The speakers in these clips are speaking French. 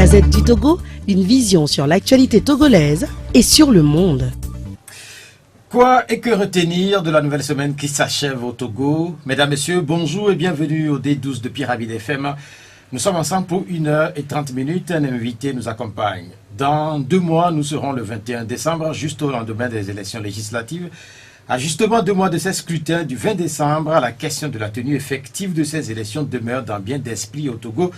Gazette du Togo, une vision sur l'actualité togolaise et sur le monde. Quoi et que retenir de la nouvelle semaine qui s'achève au Togo? Mesdames, Messieurs, bonjour et bienvenue au D12 de Pyramide FM. Nous sommes ensemble pour 1h30. Un invité nous accompagne. Dans 2 mois, nous serons le 21 décembre, juste au lendemain des élections législatives. À justement 2 mois de ces scrutins du 20 décembre, la question de la tenue effective de ces élections demeure dans bien d'esprits au Togo.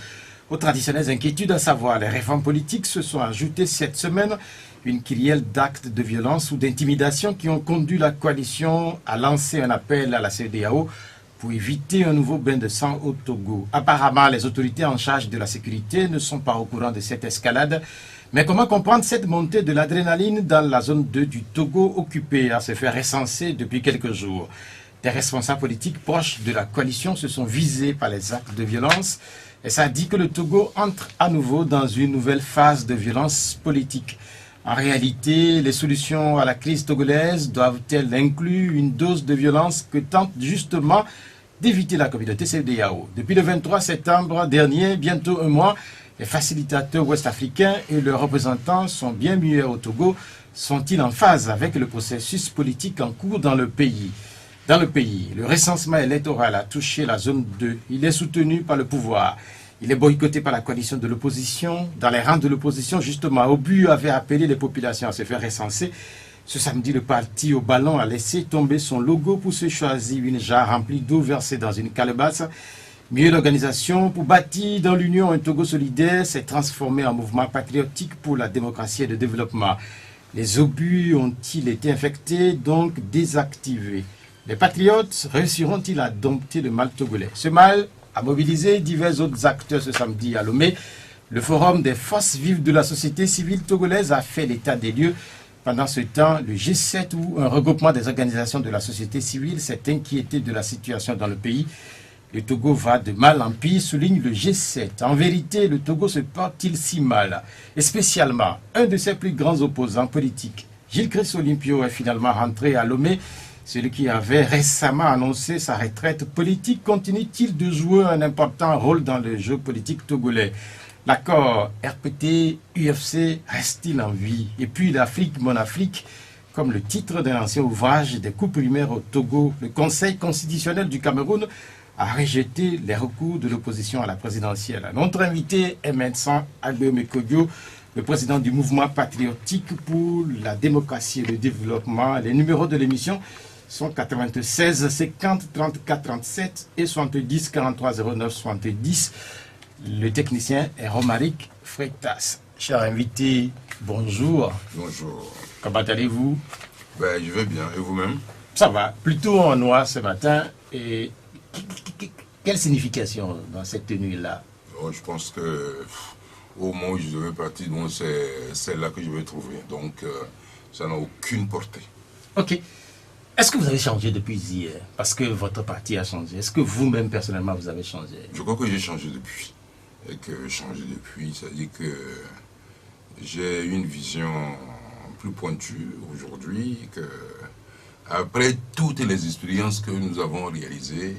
Aux traditionnelles inquiétudes, à savoir les réformes politiques, se sont ajoutées cette semaine une kyrielle d'actes de violence ou d'intimidation qui ont conduit la coalition à lancer un appel à la CEDEAO pour éviter un nouveau bain de sang au Togo. Apparemment, les autorités en charge de la sécurité ne sont pas au courant de cette escalade. Mais comment comprendre cette montée de l'adrénaline dans la zone 2 du Togo occupée à se faire recenser depuis quelques jours? Des responsables politiques proches de la coalition se sont visés par les actes de violence et ça dit que le Togo entre à nouveau dans une nouvelle phase de violence politique. En réalité, les solutions à la crise togolaise doivent-elles inclure une dose de violence que tente justement d'éviter la communauté CEDEAO? Depuis le 23 septembre dernier, bientôt un mois, les facilitateurs ouest-africains et leurs représentants sont bien muets au Togo. Sont-ils en phase avec le processus politique en cours dans le pays? Dans le pays, le recensement électoral a touché la zone 2. Il est soutenu par le pouvoir. Il est boycotté par la coalition de l'opposition. Dans les rangs de l'opposition, justement, Obu avait appelé les populations à se faire recenser. Ce samedi, le parti au ballon a laissé tomber son logo pour se choisir une jarre remplie d'eau versée dans une calebasse. Mieux l'organisation pour bâtir dans l'Union un Togo solidaire s'est transformé en mouvement patriotique pour la démocratie et le développement. Les obus ont-ils été infectés, donc désactivés? Les patriotes réussiront-ils à dompter le mal togolais? Ce mal a mobilisé divers autres acteurs ce samedi à Lomé. Le forum des forces vives de la société civile togolaise a fait l'état des lieux. Pendant ce temps, le G7 ou un regroupement des organisations de la société civile s'est inquiété de la situation dans le pays. Le Togo va de mal en pire, souligne le G7. En vérité, le Togo se porte-t-il si mal? Et spécialement, un de ses plus grands opposants politiques, Gilles Christ Olympio, est finalement rentré à Lomé. Celui qui avait récemment annoncé sa retraite politique continue-t-il de jouer un important rôle dans le jeu politique togolais? L'accord RPT-UFC reste-t-il en vie? Et puis l'Afrique, mon Afrique, comme le titre d'un ancien ouvrage des coupes primaires au Togo, le Conseil constitutionnel du Cameroun a rejeté les recours de l'opposition à la présidentielle. Notre invité est Vincent Agbemekodjo, le président du mouvement patriotique pour la démocratie et le développement. Les numéros de l'émission sont 96 50 34 37 et 70 43 09 70. Le technicien est Romaric Freitas. Cher invité, bonjour. Bonjour. Comment allez-vous? Ben, je vais bien. Et vous-même? Ça va. Plutôt en noir ce matin. Et quelle signification dans cette tenue-là? Oh, je pense que au moment où je devais partir, donc c'est celle-là que je vais trouver. Donc, ça n'a aucune portée. Ok. Est-ce que vous avez changé depuis hier? Parce que votre parti a changé. Est-ce que vous-même, personnellement, vous avez changé? Je crois que j'ai changé depuis. Et que changer depuis, ça dit que j'ai une vision plus pointue aujourd'hui, que après toutes les expériences que nous avons réalisées,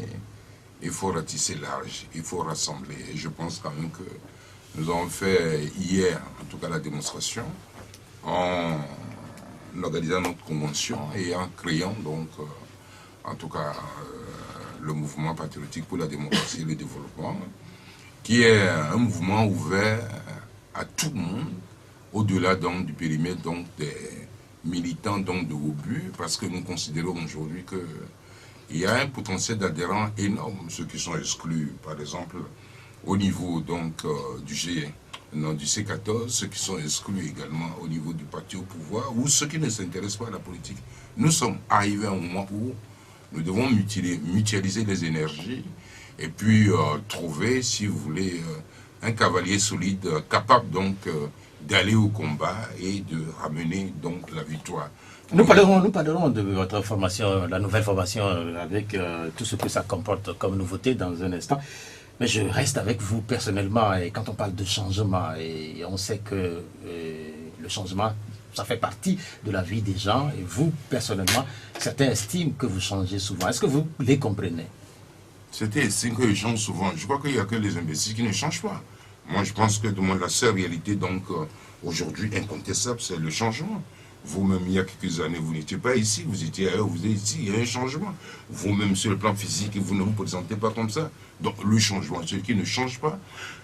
il faut ratisser large, il faut rassembler. Et je pense quand même que nous avons fait hier, en tout cas la démonstration, en organisant notre convention et en créant donc, en tout cas, le mouvement patriotique pour la démocratie et le développement, qui est un mouvement ouvert à tout le monde, au-delà donc du périmètre donc des militants donc de Obu, parce que nous considérons aujourd'hui qu'il y a un potentiel d'adhérents énorme, ceux qui sont exclus, par exemple, au niveau donc du G, non, du C14, ceux qui sont exclus également au niveau du parti au pouvoir, ou ceux qui ne s'intéressent pas à la politique. Nous sommes arrivés à un moment où nous devons mutualiser les énergies et puis trouver, si vous voulez, un cavalier solide, capable donc d'aller au combat et de ramener donc la victoire. Nous parlerons de votre formation, la nouvelle formation, avec tout ce que ça comporte comme nouveauté dans un instant. Mais je reste avec vous personnellement, et quand on parle de changement, et on sait que le changement, ça fait partie de la vie des gens, et vous, personnellement, certains estiment que vous changez souvent. Est-ce que vous les comprenez? C'était signe que je change souvent. Je crois qu'il n'y a que les imbéciles qui ne changent pas. Moi, je pense que la seule réalité, donc, aujourd'hui, incontestable, c'est le changement. Vous-même, il y a quelques années, vous n'étiez pas ici, vous étiez ailleurs, vous êtes ici, il y a un changement. Vous-même, sur le plan physique, vous ne vous présentez pas comme ça. Donc, le changement, celui qui ne change pas,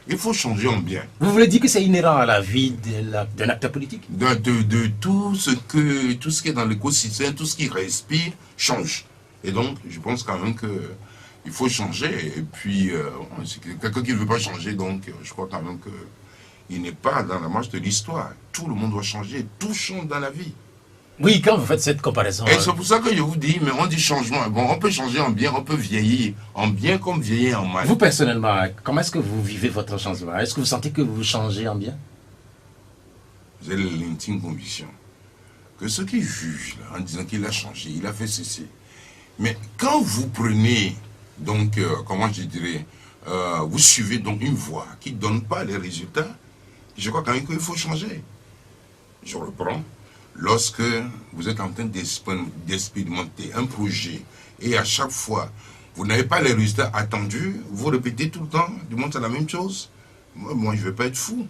il faut changer en bien. Vous voulez dire que c'est inhérent à la vie d'un acteur politique? De tout ce qui est dans l'écosystème, tout ce qui respire, change. Et donc, je pense quand même que il faut changer. Et puis, quelqu'un qui ne veut pas changer, donc, je crois quand même que il n'est pas dans la marche de l'histoire. Tout le monde doit changer, tout change dans la vie. Oui, quand vous faites cette comparaison... Et c'est pour ça que je vous dis, mais on dit changement. Bon, on peut changer en bien, on peut vieillir en bien comme vieillir en mal. Vous, personnellement, comment est-ce que vous vivez votre changement? Est-ce que vous sentez que vous changez en bien? J'ai l'intime conviction que ceux qui jugent là, en disant qu'il a changé, il a fait ceci. Mais quand vous prenez, donc, comment je dirais, vous suivez donc une voie qui ne donne pas les résultats, je crois quand même qu'il faut changer. Je reprends. Lorsque vous êtes en train d'expérimenter un projet et à chaque fois, vous n'avez pas les résultats attendus, vous répétez tout le temps, du monde c'est la même chose. Moi je ne vais pas être fou.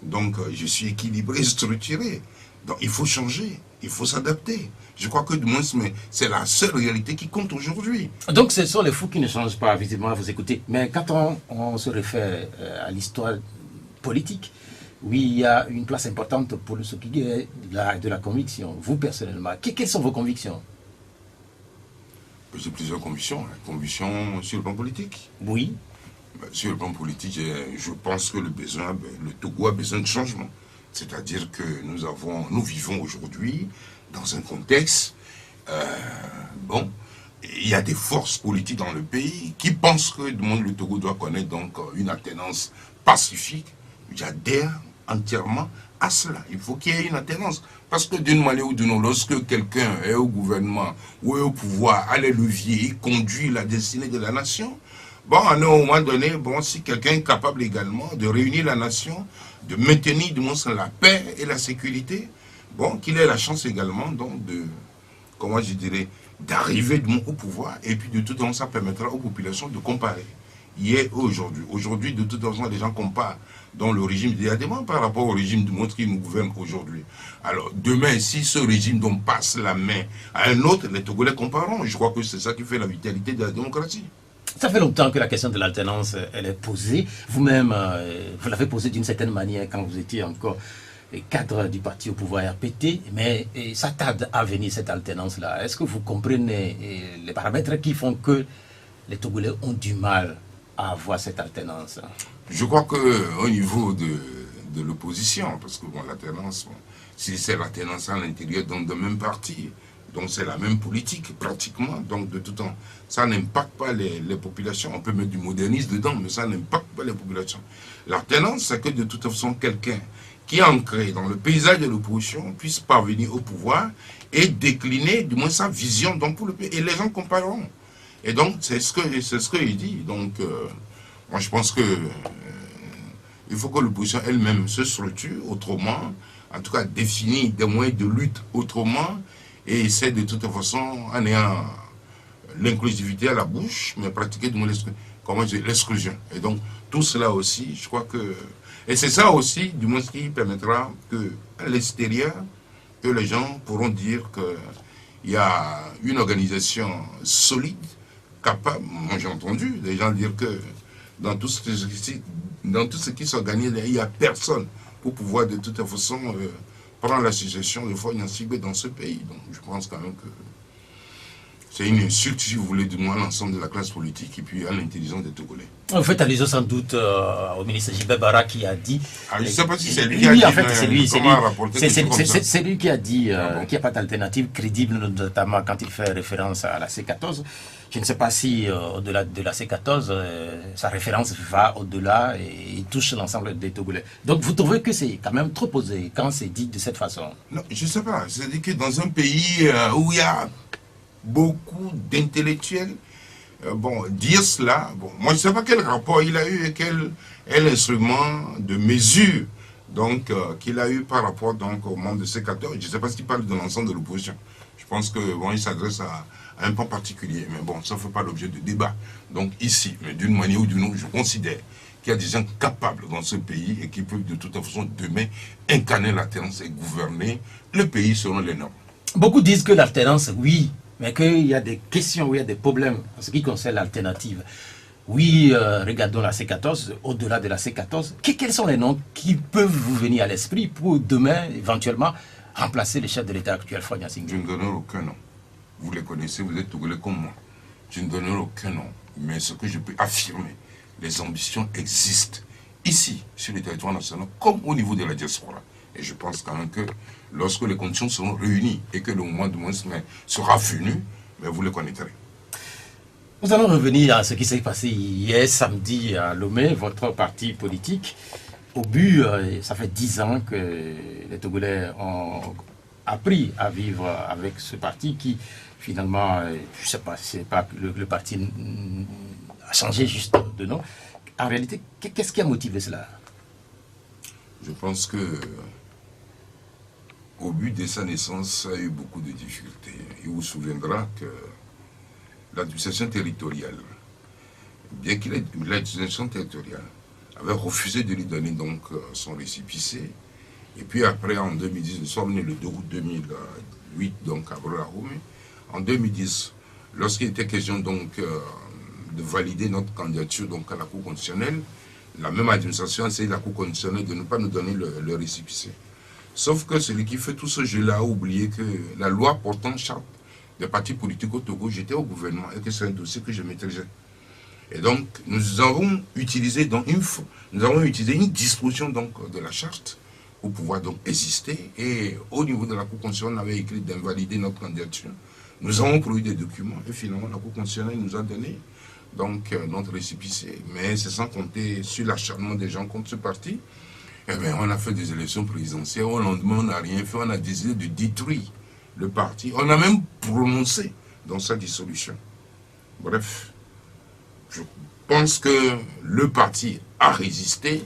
Donc, je suis équilibré, structuré. Donc, il faut changer, il faut s'adapter. Je crois que du moins, c'est la seule réalité qui compte aujourd'hui. Donc, ce sont les fous qui ne changent pas, visiblement, à vous écouter. Mais quand on se réfère à l'histoire politique, oui, il y a une place importante pour ce qui est de la conviction. Vous, personnellement, quelles sont vos convictions? J'ai plusieurs convictions. Convictions sur le plan politique. Oui. Sur le plan politique, je pense que le Togo a besoin de changement. C'est-à-dire que nous vivons aujourd'hui dans un contexte, il y a des forces politiques dans le pays qui pensent que le Togo doit connaître donc une alternance pacifique. J'adhère entièrement à cela. Il faut qu'il y ait une alternance. Parce que d'une manière ou d'une autre, lorsque quelqu'un est au gouvernement ou est au pouvoir, a les leviers, il conduit la destinée de la nation. Bon, à un moment donné, si quelqu'un est capable également de réunir la nation, de maintenir du moins la paix et la sécurité, qu'il ait la chance également donc d'arriver au pouvoir, et puis de toute façon, ça permettra aux populations de comparer. Hier, aujourd'hui. Aujourd'hui, de toute façon, les gens comparent dans le régime d'Adéman par rapport au régime de Montre qui nous gouverne aujourd'hui. Alors, demain, si ce régime dont passe la main à un autre, les Togolais compareront. Je crois que c'est ça qui fait la vitalité de la démocratie. Ça fait longtemps que la question de l'alternance, elle est posée. Vous-même, vous l'avez posée d'une certaine manière quand vous étiez encore cadre du parti au pouvoir RPT, mais ça tarde à venir cette alternance-là. Est-ce que vous comprenez les paramètres qui font que les Togolais ont du mal à avoir cette alternance? Je crois qu'au niveau de l'opposition, parce que l'alternance, si c'est l'alternance à l'intérieur d'un même parti, donc c'est la même politique pratiquement, donc de tout temps, ça n'impacte pas les populations. On peut mettre du modernisme dedans, mais ça n'impacte pas les populations. L'alternance, c'est que de toute façon, quelqu'un qui est ancré dans le paysage de l'opposition puisse parvenir au pouvoir et décliner du moins sa vision donc, pour le pays. Et les gens compareront. Et donc, c'est ce qu'il dit. Donc, moi, je pense que il faut que l'opposition elle-même se structure autrement, en tout cas définir des moyens de lutte autrement, et essaie de toute façon, en ayant l'inclusivité à la bouche, mais pratiquer l'exclusion. Et donc, tout cela aussi, je crois que... Et c'est ça aussi, du moins, ce qui permettra qu'à l'extérieur, que les gens pourront dire qu'il y a une organisation solide, capable. Moi, j'ai entendu des gens dire que dans tout ce qui s'organise, il n'y a personne pour pouvoir de toute façon prendre la situation de fois inancible dans ce pays. Donc je pense quand même que c'est une insulte, si vous voulez, du moins à l'ensemble de la classe politique et puis à l'intelligence des Togolais. Vous faites allusion sans doute au ministre Gilbert Bara qui a dit... je ne sais pas si c'est lui qui a dit, en fait, c'est lui qui a dit qu'il n'y a pas d'alternative crédible, notamment quand il fait référence à la C14. Je ne sais pas si, au-delà de la C14, sa référence va au-delà et touche l'ensemble des Togolais. Donc vous trouvez que c'est quand même trop posé quand c'est dit de cette façon? Non, je ne sais pas. C'est-à-dire que dans un pays où il y a beaucoup d'intellectuels, dire cela, moi je ne sais pas quel rapport il a eu et quel est l'instrument de mesure donc qu'il a eu par rapport donc au membre de C14. Je ne sais pas s'il parle de l'ensemble de l'opposition. Je pense que il s'adresse à un point particulier, mais ça ne fait pas l'objet de débat. Donc ici, mais d'une manière ou d'une autre, je considère qu'il y a des gens capables dans ce pays et qui peuvent de toute façon demain incarner l'alternance et gouverner le pays selon les normes. Beaucoup disent que l'alternance, oui, mais qu'il y a des questions, il y a des problèmes en ce qui concerne l'alternative. Oui, regardons la C14, au-delà de la C14, quels sont les noms qui peuvent vous venir à l'esprit pour demain, éventuellement, remplacer le chef de l'État actuel, Faure Gnassingbé? Je ne donnerai aucun nom. Vous les connaissez, vous êtes Togolais comme moi. Je ne donnerai aucun nom. Mais ce que je peux affirmer, les ambitions existent ici, sur le territoire national, comme au niveau de la diaspora. Et je pense quand même que lorsque les conditions seront réunies et que le moment de moins sera venu, mais vous le connaîtrez. Nous allons revenir à ce qui s'est passé hier samedi à Lomé, votre parti politique. Au but, ça fait 10 ans que les Togolais ont appris à vivre avec ce parti qui, finalement, je ne sais pas, c'est pas que le parti a changé juste de nom. En réalité, qu'est-ce qui a motivé cela? Je pense que au but de sa naissance, ça a eu beaucoup de difficultés. Il vous souviendra que l'administration territoriale, bien qu'il ait l'administration territoriale avait refusé de lui donner donc son récépissé. Et puis après, en 2010, nous sommes nés le 2 août 2008, donc à Brolahoumé. En 2010, lorsqu'il était question donc de valider notre candidature donc à la Cour constitutionnelle, la même administration a essayé la Cour constitutionnelle de ne pas nous donner le récépissé. Sauf que celui qui fait tout ce jeu-là a oublié que la loi portant charte des partis politiques au Togo, j'étais au gouvernement et que c'est un dossier que je maîtrisais. Et donc, nous avons utilisé une disposition donc de la charte pour pouvoir donc exister. Et au niveau de la Cour constitutionnelle, on avait écrit d'invalider notre candidature. Nous avons produit des documents et finalement la Cour constitutionnelle nous a donné donc notre récépissé. Mais c'est sans compter sur l'acharnement des gens contre ce parti. Eh bien, on a fait des élections présidentielles. Au lendemain, on n'a rien fait. On a décidé de détruire le parti. On a même prononcé dans sa dissolution. Bref, je pense que le parti a résisté.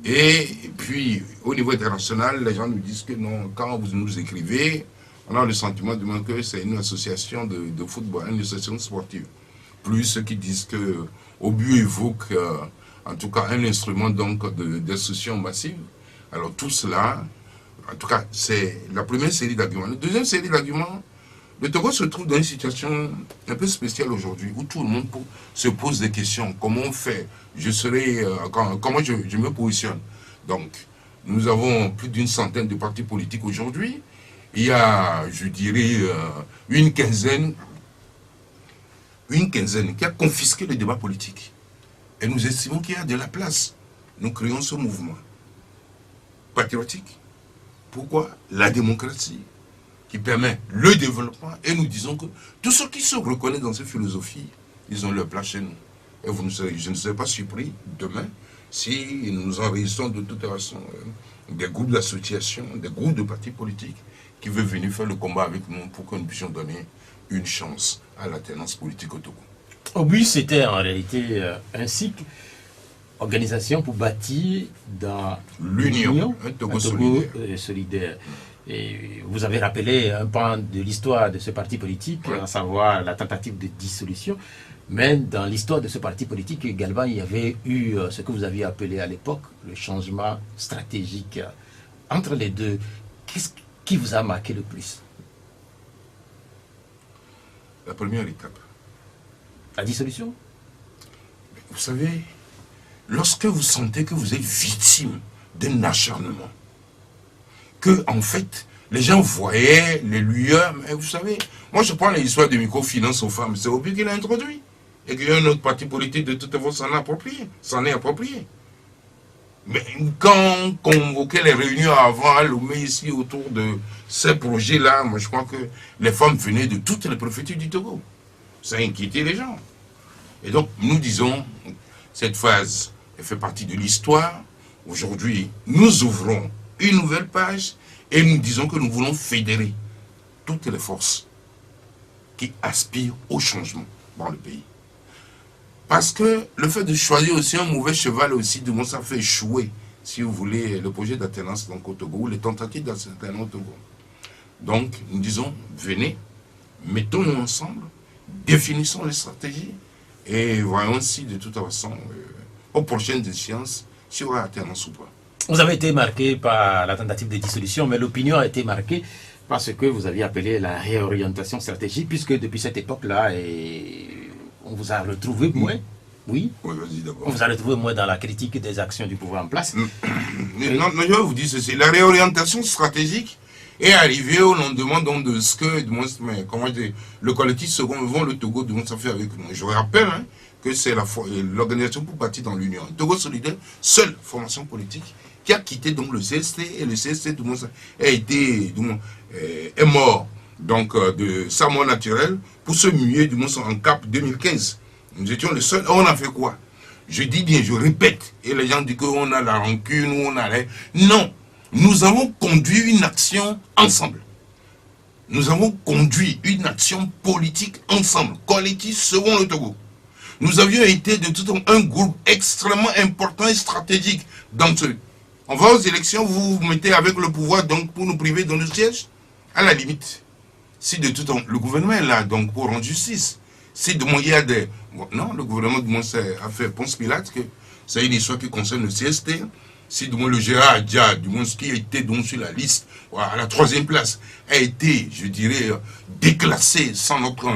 Et puis, au niveau international, les gens nous disent que non, quand vous nous écrivez, on a le sentiment de que c'est une association de football, une association sportive. Plus ceux qui disent que au but évoque en tout cas un instrument donc d'instruction massive. Alors tout cela, en tout cas, c'est la première série d'arguments. La deuxième série d'arguments, le Togo se trouve dans une situation un peu spéciale aujourd'hui, où tout le monde se pose des questions. Comment on fait? Comment je me positionne? Donc, nous avons plus d'une centaine de partis politiques aujourd'hui. Il y a, je dirais, une quinzaine qui a confisqué le débat politique. Et nous estimons qu'il y a de la place. Nous créons ce mouvement patriotique. Pourquoi? La démocratie qui permet le développement. Et nous disons que tous ceux qui se reconnaissent dans cette philosophie, ils ont leur place chez nous. Et je ne serai pas surpris demain si nous enregistrons de toute façon des groupes d'associations, des groupes de partis politiques qui veulent venir faire le combat avec nous pour que nous puissions donner une chance à l'alternance politique au Togo. Au but, c'était en réalité un cycle, organisation pour bâtir dans l'union, un Togo solidaire. Et vous avez rappelé un pan de l'histoire de ce parti politique, à savoir la tentative de dissolution. Mais dans l'histoire de ce parti politique également, il y avait eu ce que vous aviez appelé à l'époque le changement stratégique. Entre les deux, qu'est-ce qui vous a marqué le plus? La première étape. La dissolution? Vous savez, lorsque vous sentez que vous êtes victime d'un acharnement, que en fait, les gens voyaient les lueurs, mais vous savez, moi je prends l'histoire de microfinance aux femmes, c'est au but qu'il a introduit. Et qu'il y a un autre parti politique de toute façon s'en est approprié. Mais quand on convoquait les réunions avant à Lomé ici autour de ces projets-là, moi je crois que les femmes venaient de toutes les préfectures du Togo. Ça inquiétait les gens. Et donc nous disons, cette phase, elle fait partie de l'histoire. Aujourd'hui, nous ouvrons une nouvelle page et nous disons que nous voulons fédérer toutes les forces qui aspirent au changement dans le pays. Parce que le fait de choisir aussi un mauvais cheval aussi, du moins ça fait échouer, si vous voulez, le projet d'alternance au Togo, ou les tentatives d'alternance au Togo. Donc, nous disons, venez, mettons-nous ensemble, définissons les stratégies, et voyons si de toute façon, aux prochaines échéances s'il y aura alternance ou pas. Vous avez été marqué par la tentative de dissolution, mais l'opinion a été marquée par ce que vous aviez appelé la réorientation stratégique, puisque depuis cette époque-là, on vous a retrouvé moins. Oui, vas-y d'abord. on vous a retrouvé moins dans la critique des actions du pouvoir en place. Non, je vais vous dire ceci. La réorientation stratégique est arrivée au lendemain donc, de ce que le collectif second vent le Togo demande ça fait avec nous. Je rappelle que c'est l'organisation pour partir dans l'Union. Togo Solidaire, seule formation politique qui a quitté donc le CST, et le CST est mort donc de sa mort naturelle pour se muer du moins en CAP 2015. Nous étions les seuls. On a fait quoi? Je dis bien, je répète, et les gens disent qu'on a la rancune, on a Non, nous avons conduit une action ensemble. Nous avons conduit une action politique ensemble, collectif selon le Togo. Nous avions été de tout un groupe extrêmement important et stratégique dans ce. On va aux élections, vous vous mettez avec le pouvoir donc pour nous priver de nos sièges. À la limite, si de tout temps, le gouvernement est là donc pour rendre justice. Si de moi il y a des. Non, le gouvernement de moi a fait Ponce Pilate que c'est une histoire qui concerne le CST. Si de moi le Gérard Adja, du moins ce qui était donc sur la liste, à la 3e place, a été, je dirais, déclassé sans notre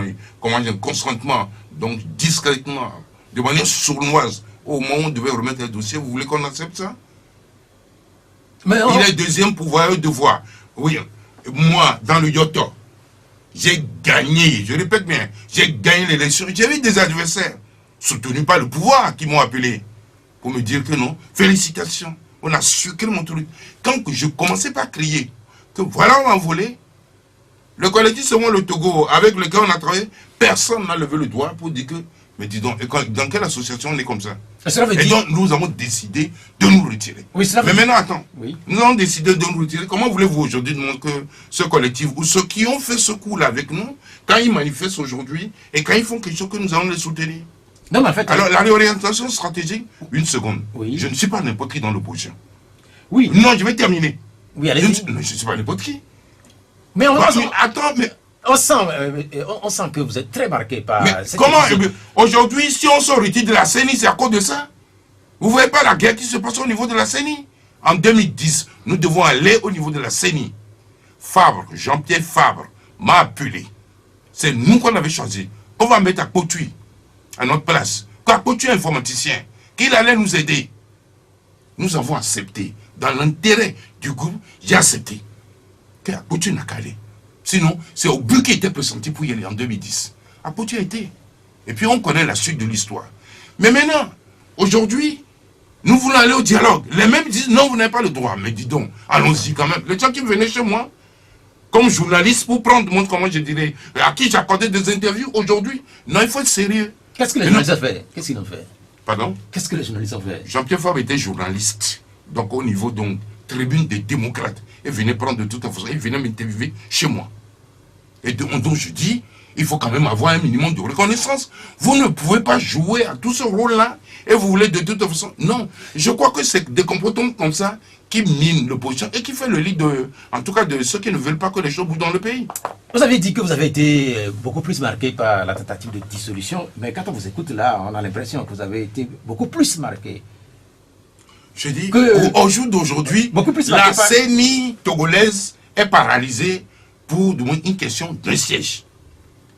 consentement, donc discrètement, de manière sournoise, au moment où on devait remettre le dossier, vous voulez qu'on accepte ça? Il est deuxième pouvoir et devoir. Oui, moi, dans le Yoto, j'ai gagné, je répète bien, j'ai gagné l'élection. J'avais des adversaires, soutenus par le pouvoir, qui m'ont appelé pour me dire que non, félicitations, on a sucré mon truc. Quand je commençais par crier que voilà, on a volé, le collectif selon le Togo, avec lequel on a travaillé, personne n'a levé le doigt pour dire que, mais dis donc, dans quelle association on est comme ça? Et donc, nous avons décidé de nous retirer. Oui, mais maintenant, attends. Oui. Nous avons décidé de nous retirer. Comment voulez-vous aujourd'hui demander que ce collectif, ou ceux qui ont fait ce coup-là avec nous, quand ils manifestent aujourd'hui, et quand ils font quelque chose, que nous allons les soutenir? Non, mais en fait... Alors, la réorientation stratégique, une seconde. Oui. Je ne suis pas n'importe qui dans l'opposition. Oui. Non, je vais terminer. Oui, allez-y. Je ne suis pas n'importe qui. Mais attends, mais... On sent que vous êtes très marqué par... comment aujourd'hui, si on se retire de la CENI, c'est à cause de ça? Vous ne voyez pas la guerre qui se passe au niveau de la CENI? En 2010, nous devons aller au niveau de la CENI. Fabre, Jean-Pierre Fabre, m'a appelé. C'est nous qu'on avait choisi. On va mettre à Potui, à notre place. Quand Potui est informaticien, qu'il allait nous aider. Nous avons accepté. Dans l'intérêt du groupe, j'ai accepté. Que Potui n'a qu'à aller. Sinon, c'est au but qui était pressenti pour y aller en 2010. Potui a été. Et puis on connaît la suite de l'histoire. Mais maintenant, aujourd'hui, nous voulons aller au dialogue. Les mêmes disent non, vous n'avez pas le droit. Mais dis donc, allons-y quand même. Les gens qui venaient chez moi, comme journaliste, pour prendre, comment je dirais, à qui j'accordais des interviews aujourd'hui, non, il faut être sérieux. Qu'est-ce que les journalistes ont fait? Qu'est-ce qu'ils ont fait? Pardon? Qu'est-ce que les journalistes ont fait? Jean-Pierre Fabre était journaliste. Donc au niveau, donc, tribune des démocrates. Il venait prendre de toute façon, il venait m'interviewer chez moi. Et donc je dis, il faut quand même avoir un minimum de reconnaissance. Vous ne pouvez pas jouer à tout ce rôle-là et vous voulez de toute façon... Non, je crois que c'est des comportements comme ça qui minent l'opposition et qui fait le lit en tout cas de ceux qui ne veulent pas que les choses bougent dans le pays. Vous avez dit que vous avez été beaucoup plus marqué par la tentative de dissolution, mais quand on vous écoute là, on a l'impression que vous avez été beaucoup plus marqué. Je dis qu'au jour d'aujourd'hui, la CENI togolaise est paralysée pour une question d'un siège.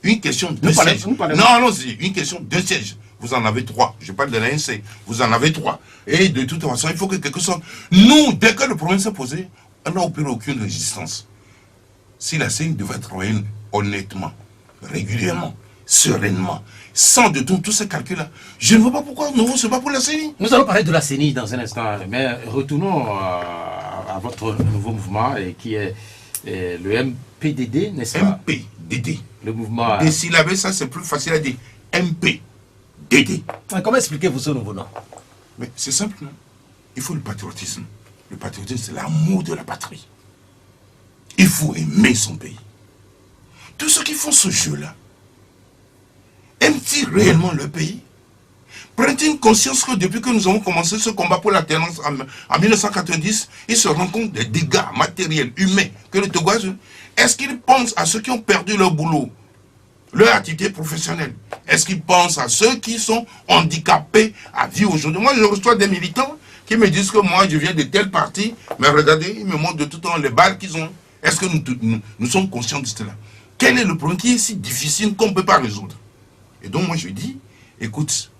Une question d'un siège. Non, allons-y, une question d'un siège. Vous en avez 3. Je parle de l'ANC. Vous en avez 3. Et de toute façon, il faut que quelque chose... Nous, dès que le problème s'est posé, on n'a opéré aucune résistance. Si la CENI devait travailler honnêtement, régulièrement, sereinement, sans de tous ces calculs-là, je ne vois pas pourquoi nous ne sommes pas pour la CENI. Nous allons parler de la CENI dans un instant, mais retournons à votre nouveau mouvement qui est le MPDD, n'est-ce pas? MPDD. Le mouvement... Désyllabé, ça c'est plus facile à dire. MPDD. Comment expliquez-vous ce nouveau nom? Mais c'est simple, non? Il faut le patriotisme. Le patriotisme, c'est l'amour de la patrie. Il faut aimer son pays. Tous ceux qui font ce jeu-là, aiment-ils réellement le pays? Prennent-ils conscience que depuis que nous avons commencé ce combat pour l'alternance en 1990, ils se rendent compte des dégâts matériels, humains que le Togo a eu? Est-ce qu'ils pensent à ceux qui ont perdu leur boulot leur activité professionnelle? Est-ce qu'ils pensent à ceux qui sont handicapés à vivre aujourd'hui? Moi, je reçois des militants qui me disent que moi, je viens de tel parti, mais regardez, ils me montrent de tout temps les balles qu'ils ont. Est-ce que nous sommes conscients de cela? Quel est le problème qui est si difficile qu'on ne peut pas résoudre? Et donc, moi, je dis, écoute,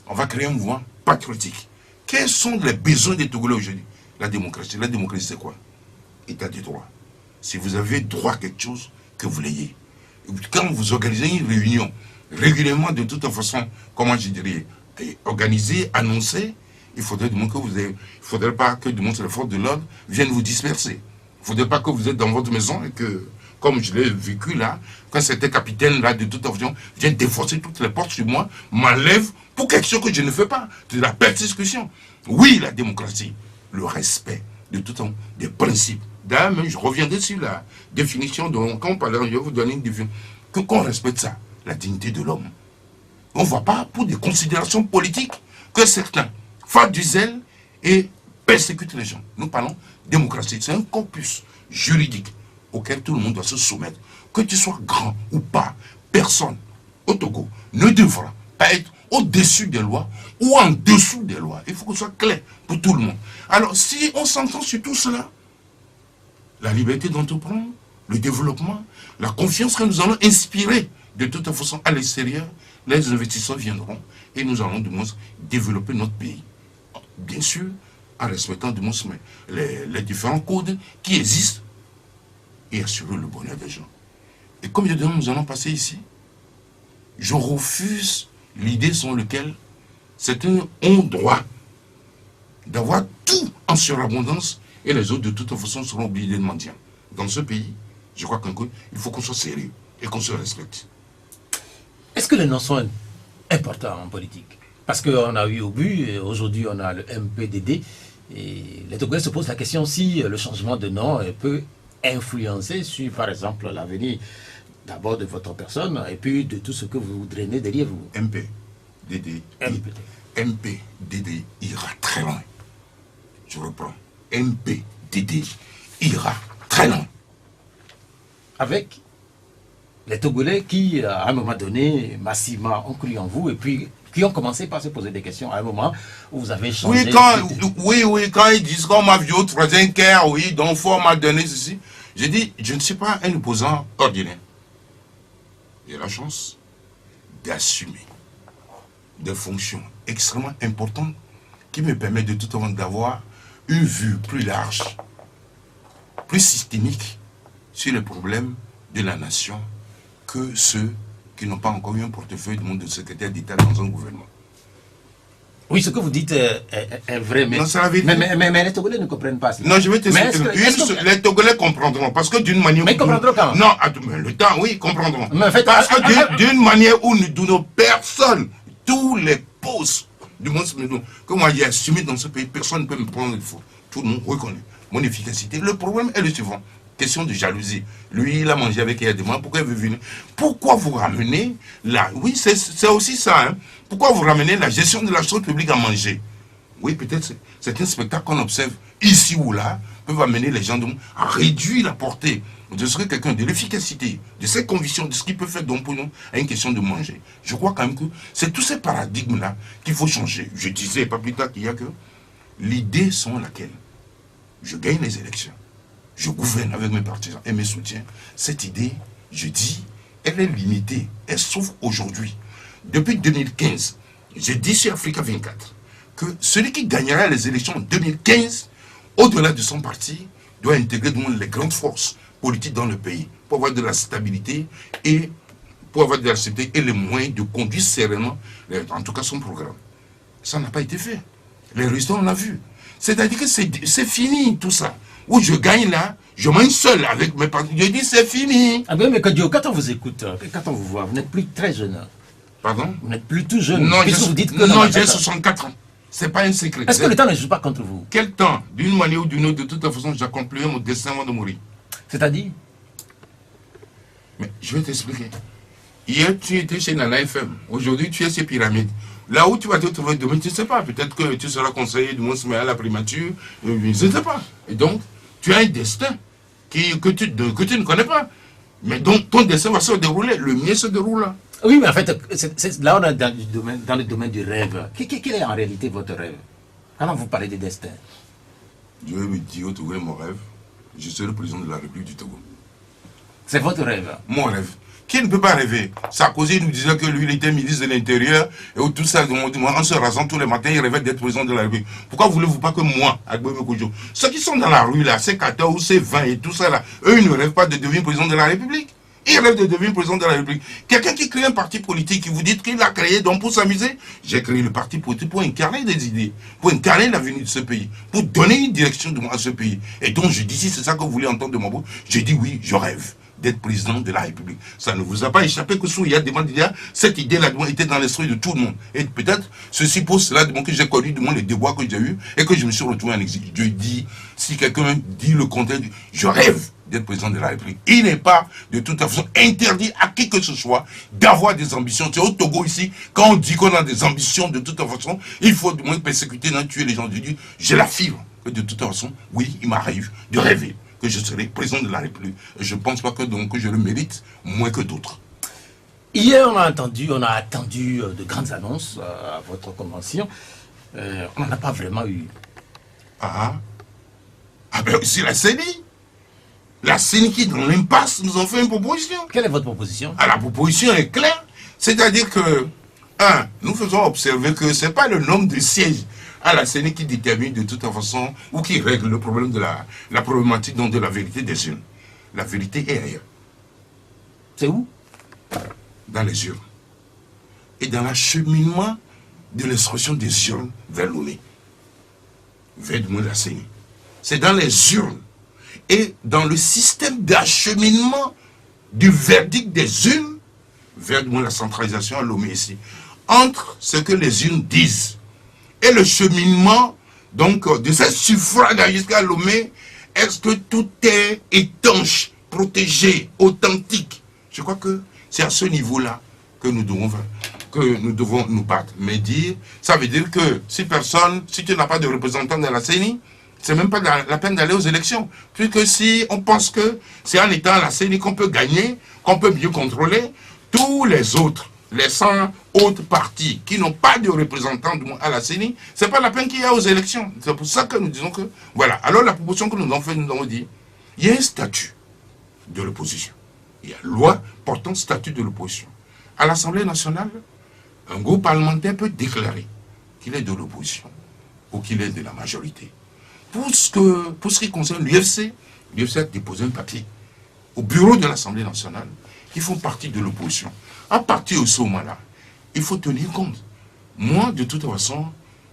on va créer un mouvement patriotique. Quels sont les besoins des Togolais aujourd'hui? La démocratie. La démocratie, c'est quoi? État du droit. Si vous avez droit à quelque chose, que vous l'ayez. Quand vous organisez une réunion, régulièrement, de toute façon, comment je dirais, organisée, annoncée, il faudrait du moins que vous ayez, il faudrait pas que du moins les forces de l'ordre viennent vous disperser. Il ne faudrait pas que vous êtes dans votre maison et que, comme je l'ai vécu là, quand c'était capitaine là de toute façon, vient défoncer toutes les portes sur moi, m'enlève pour quelque chose que je ne fais pas. C'est de la persécution. Oui, la démocratie, le respect de tout temps, des principes. D'ailleurs, même, je reviendrai sur la définition, quand on parle, je vais vous donner une définition, qu'on respecte ça, la dignité de l'homme. On ne va pas pour des considérations politiques que certains fassent du zèle et persécutent les gens. Nous parlons démocratie, c'est un corpus juridique auquel tout le monde doit se soumettre. Que tu sois grand ou pas, personne au Togo ne devra pas être au-dessus des lois ou en dessous des lois. Il faut que ce soit clair pour tout le monde. Alors, si on s'entend sur tout cela, la liberté d'entreprendre, le développement, la confiance que nous allons inspirer de toute façon à l'extérieur, les investisseurs viendront et nous allons du moins développer notre pays. Bien sûr, en respectant du moins les différents codes qui existent et assurer le bonheur des gens. Et combien de temps nous allons passer ici? Je refuse l'idée selon laquelle certains ont droit d'avoir tout en surabondance et les autres de toute façon seront obligés de mentir. Dans ce pays, je crois qu'il faut qu'on soit sérieux et qu'on se respecte. Est-ce que les noms sont importants en politique? Parce qu'on a eu au but, et aujourd'hui on a le MPDD, et les Togolais se posent la question si le changement de nom peut influencer sur, par exemple, l'avenir d'abord de votre personne et puis de tout ce que vous drainez derrière vous. MPDD ira très loin. Je reprends. MPDD ira très loin. Avec les Togolais qui, à un moment donné, massivement ont cru en vous et puis qui ont commencé par se poser des questions à un moment où vous avez changé. Oui, quand ils disent qu'on m'a vu au troisième quart, oui, donc faut m'a donné ceci. J'ai dit, je ne suis pas un opposant ordinaire. J'ai la chance d'assumer des fonctions extrêmement importantes qui me permettent de tout monde d'avoir une vue plus large, plus systémique sur les problèmes de la nation que ceux qui n'ont pas encore eu un portefeuille de monde de secrétaire d'État dans un gouvernement. Oui, ce que vous dites est vrai, mais, non, ça mais les Togolais ne comprennent pas. Non, je vais t'expliquer. Les Togolais comprendront, parce que d'une manière... Mais ils comprendront quand? Non, mais le temps, oui, ils comprendront. Mais en fait, parce que d'une manière où nous donnons personne, tous les postes du monde que moi j'ai assumé dans ce pays, personne ne peut me prendre le faux. Tout le monde reconnaît mon efficacité. Le problème est le suivant. Question de jalousie. Lui, il a mangé avec elle demain. Pourquoi il veut venir? Pourquoi vous ramenez la... Oui, c'est aussi ça. Hein. Pourquoi vous ramenez la gestion de la chose publique à manger? Oui, peut-être c'est un spectacle qu'on observe ici ou là, peut amener les gens à réduire la portée de ce que quelqu'un, de l'efficacité, de ses convictions, de ce qu'il peut faire donc pour nous, à une question de manger. Je crois quand même que c'est tous ces paradigmes-là qu'il faut changer. Je disais pas plus tard qu'il y a que l'idée selon laquelle je gagne les élections, je gouverne avec mes partisans et mes soutiens. Cette idée, je dis, elle est limitée. Elle s'ouvre aujourd'hui. Depuis 2015, j'ai dit sur Africa 24 que celui qui gagnera les élections en 2015, au-delà de son parti, doit intégrer les grandes forces politiques dans le pays pour avoir de la stabilité et pour avoir de la stabilité et les moyens de conduire sereinement, en tout cas son programme. Ça n'a pas été fait. Les résultats, on l'a vu. C'est-à-dire que c'est fini tout ça. Où je gagne là, je mange seul avec mes partis. Je dis c'est fini. Ah ben, mais quand on vous écoute, quand on vous voit, vous n'êtes plus très jeune. Pardon? Vous n'êtes plus tout jeune. Non, vous dites que non, j'ai 64 ans. C'est pas un secret. Est-ce que le temps ne joue pas contre vous? Quel temps? D'une manière ou d'une autre, de toute façon, j'accomplirai mon destin avant de mourir. C'est-à-dire? Mais je vais t'expliquer. Hier, tu étais chez Nana FM. Aujourd'hui, tu es chez Pyramide. Là où tu vas te trouver demain, tu ne sais pas. Peut-être que tu seras conseiller du monde à la primature. Je ne sais pas. Et donc, tu as un destin que tu ne connais pas. Mais donc, ton destin va se dérouler. Le mien se déroule là. Oui, mais en fait, là, on est dans le domaine du rêve. Quel est en réalité votre rêve? Quand vous parlez de destin. Je vais me dire au Togo mon rêve. Je serai président de la République du Togo. C'est votre rêve? Mon rêve. Qui ne peut pas rêver? Sarkozy nous disait que lui, il était ministre de l'Intérieur, et tout ça, en se rasant tous les matins, il rêvait d'être président de la République. Pourquoi voulez-vous pas que moi, Agbemé Kojo, ceux qui sont dans la rue là, ces 14 ou ces 20 et tout ça là, eux, ils ne rêvent pas de devenir président de la République. Ils rêvent de devenir président de la République. Quelqu'un qui crée un parti politique, qui vous dit qu'il l'a créé donc pour s'amuser. J'ai créé le parti politique pour incarner des idées, pour incarner l'avenir de ce pays, pour donner une direction à ce pays. Et donc je dis, si c'est ça que vous voulez entendre de ma bouche, j'ai dit oui, je rêve d'être président de la République. Ça ne vous a pas échappé que Souya demande, cette idée-là était dans l'esprit de tout le monde. Et peut-être, ceci pour cela que j'ai connu du monde les déboires que j'ai eu et que je me suis retrouvé en exil. Je dis, si quelqu'un dit le contraire, je rêve d'être président de la République. Il n'est pas de toute façon interdit à qui que ce soit d'avoir des ambitions. C'est au Togo ici, quand on dit qu'on a des ambitions, de toute façon, il faut du moins persécuter, non, tuer les gens. Je dis, je l'affirme que de toute façon, oui, il m'arrive de rêver que je serai président de la République. Je ne pense pas que, donc, que je le mérite moins que d'autres. Hier, on a attendu de grandes annonces à votre convention. On n'en a pas vraiment eu. Ah ben c'est la CENI. La CENI qui, dans l'impasse, nous a fait une proposition. Quelle est votre proposition? La proposition est claire. C'est-à-dire que, nous faisons observer que ce n'est pas le nombre de sièges à la CENI qui détermine de toute façon ou qui règle le problème de la problématique donc de la vérité des urnes. La vérité est ailleurs. C'est où? Dans les urnes. Et dans l'acheminement de l'instruction des urnes vers Lomé. Vers du moins la CENI. C'est dans les urnes et dans le système d'acheminement du verdict des urnes vers du moins la centralisation à Lomé ici. Entre ce que les urnes disent et le cheminement donc de ce suffrage jusqu'à Lomé, est-ce que tout est étanche, protégé, authentique? Je crois que c'est à ce niveau-là que nous devons nous battre. Mais dire, ça veut dire que si tu n'as pas de représentant dans la CENI, c'est même pas la peine d'aller aux élections. Puisque si on pense que c'est en étant à la CENI qu'on peut gagner, qu'on peut mieux contrôler, tous les autres, les 100 autres partis qui n'ont pas de représentants à la CENI, c'est pas la peine qu'il y a aux élections. C'est pour ça que nous disons que, voilà. Alors la proposition que nous avons faite, nous avons dit, il y a un statut de l'opposition. Il y a une loi portant statut de l'opposition. À l'Assemblée nationale, un groupe parlementaire peut déclarer qu'il est de l'opposition ou qu'il est de la majorité. Pour ce qui concerne l'UFC, l'UFC a déposé un papier au bureau de l'Assemblée nationale qui font partie de l'opposition. À partir de ce moment-là, il faut tenir compte. Moi, de toute façon,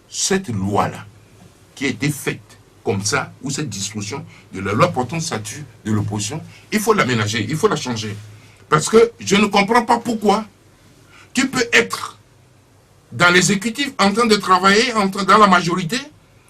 cette loi-là, qui a été faite comme ça, ou cette disposition de la loi portant statut de l'opposition, il faut l'aménager, il faut la changer. Parce que je ne comprends pas pourquoi tu peux être dans l'exécutif en train de travailler dans la majorité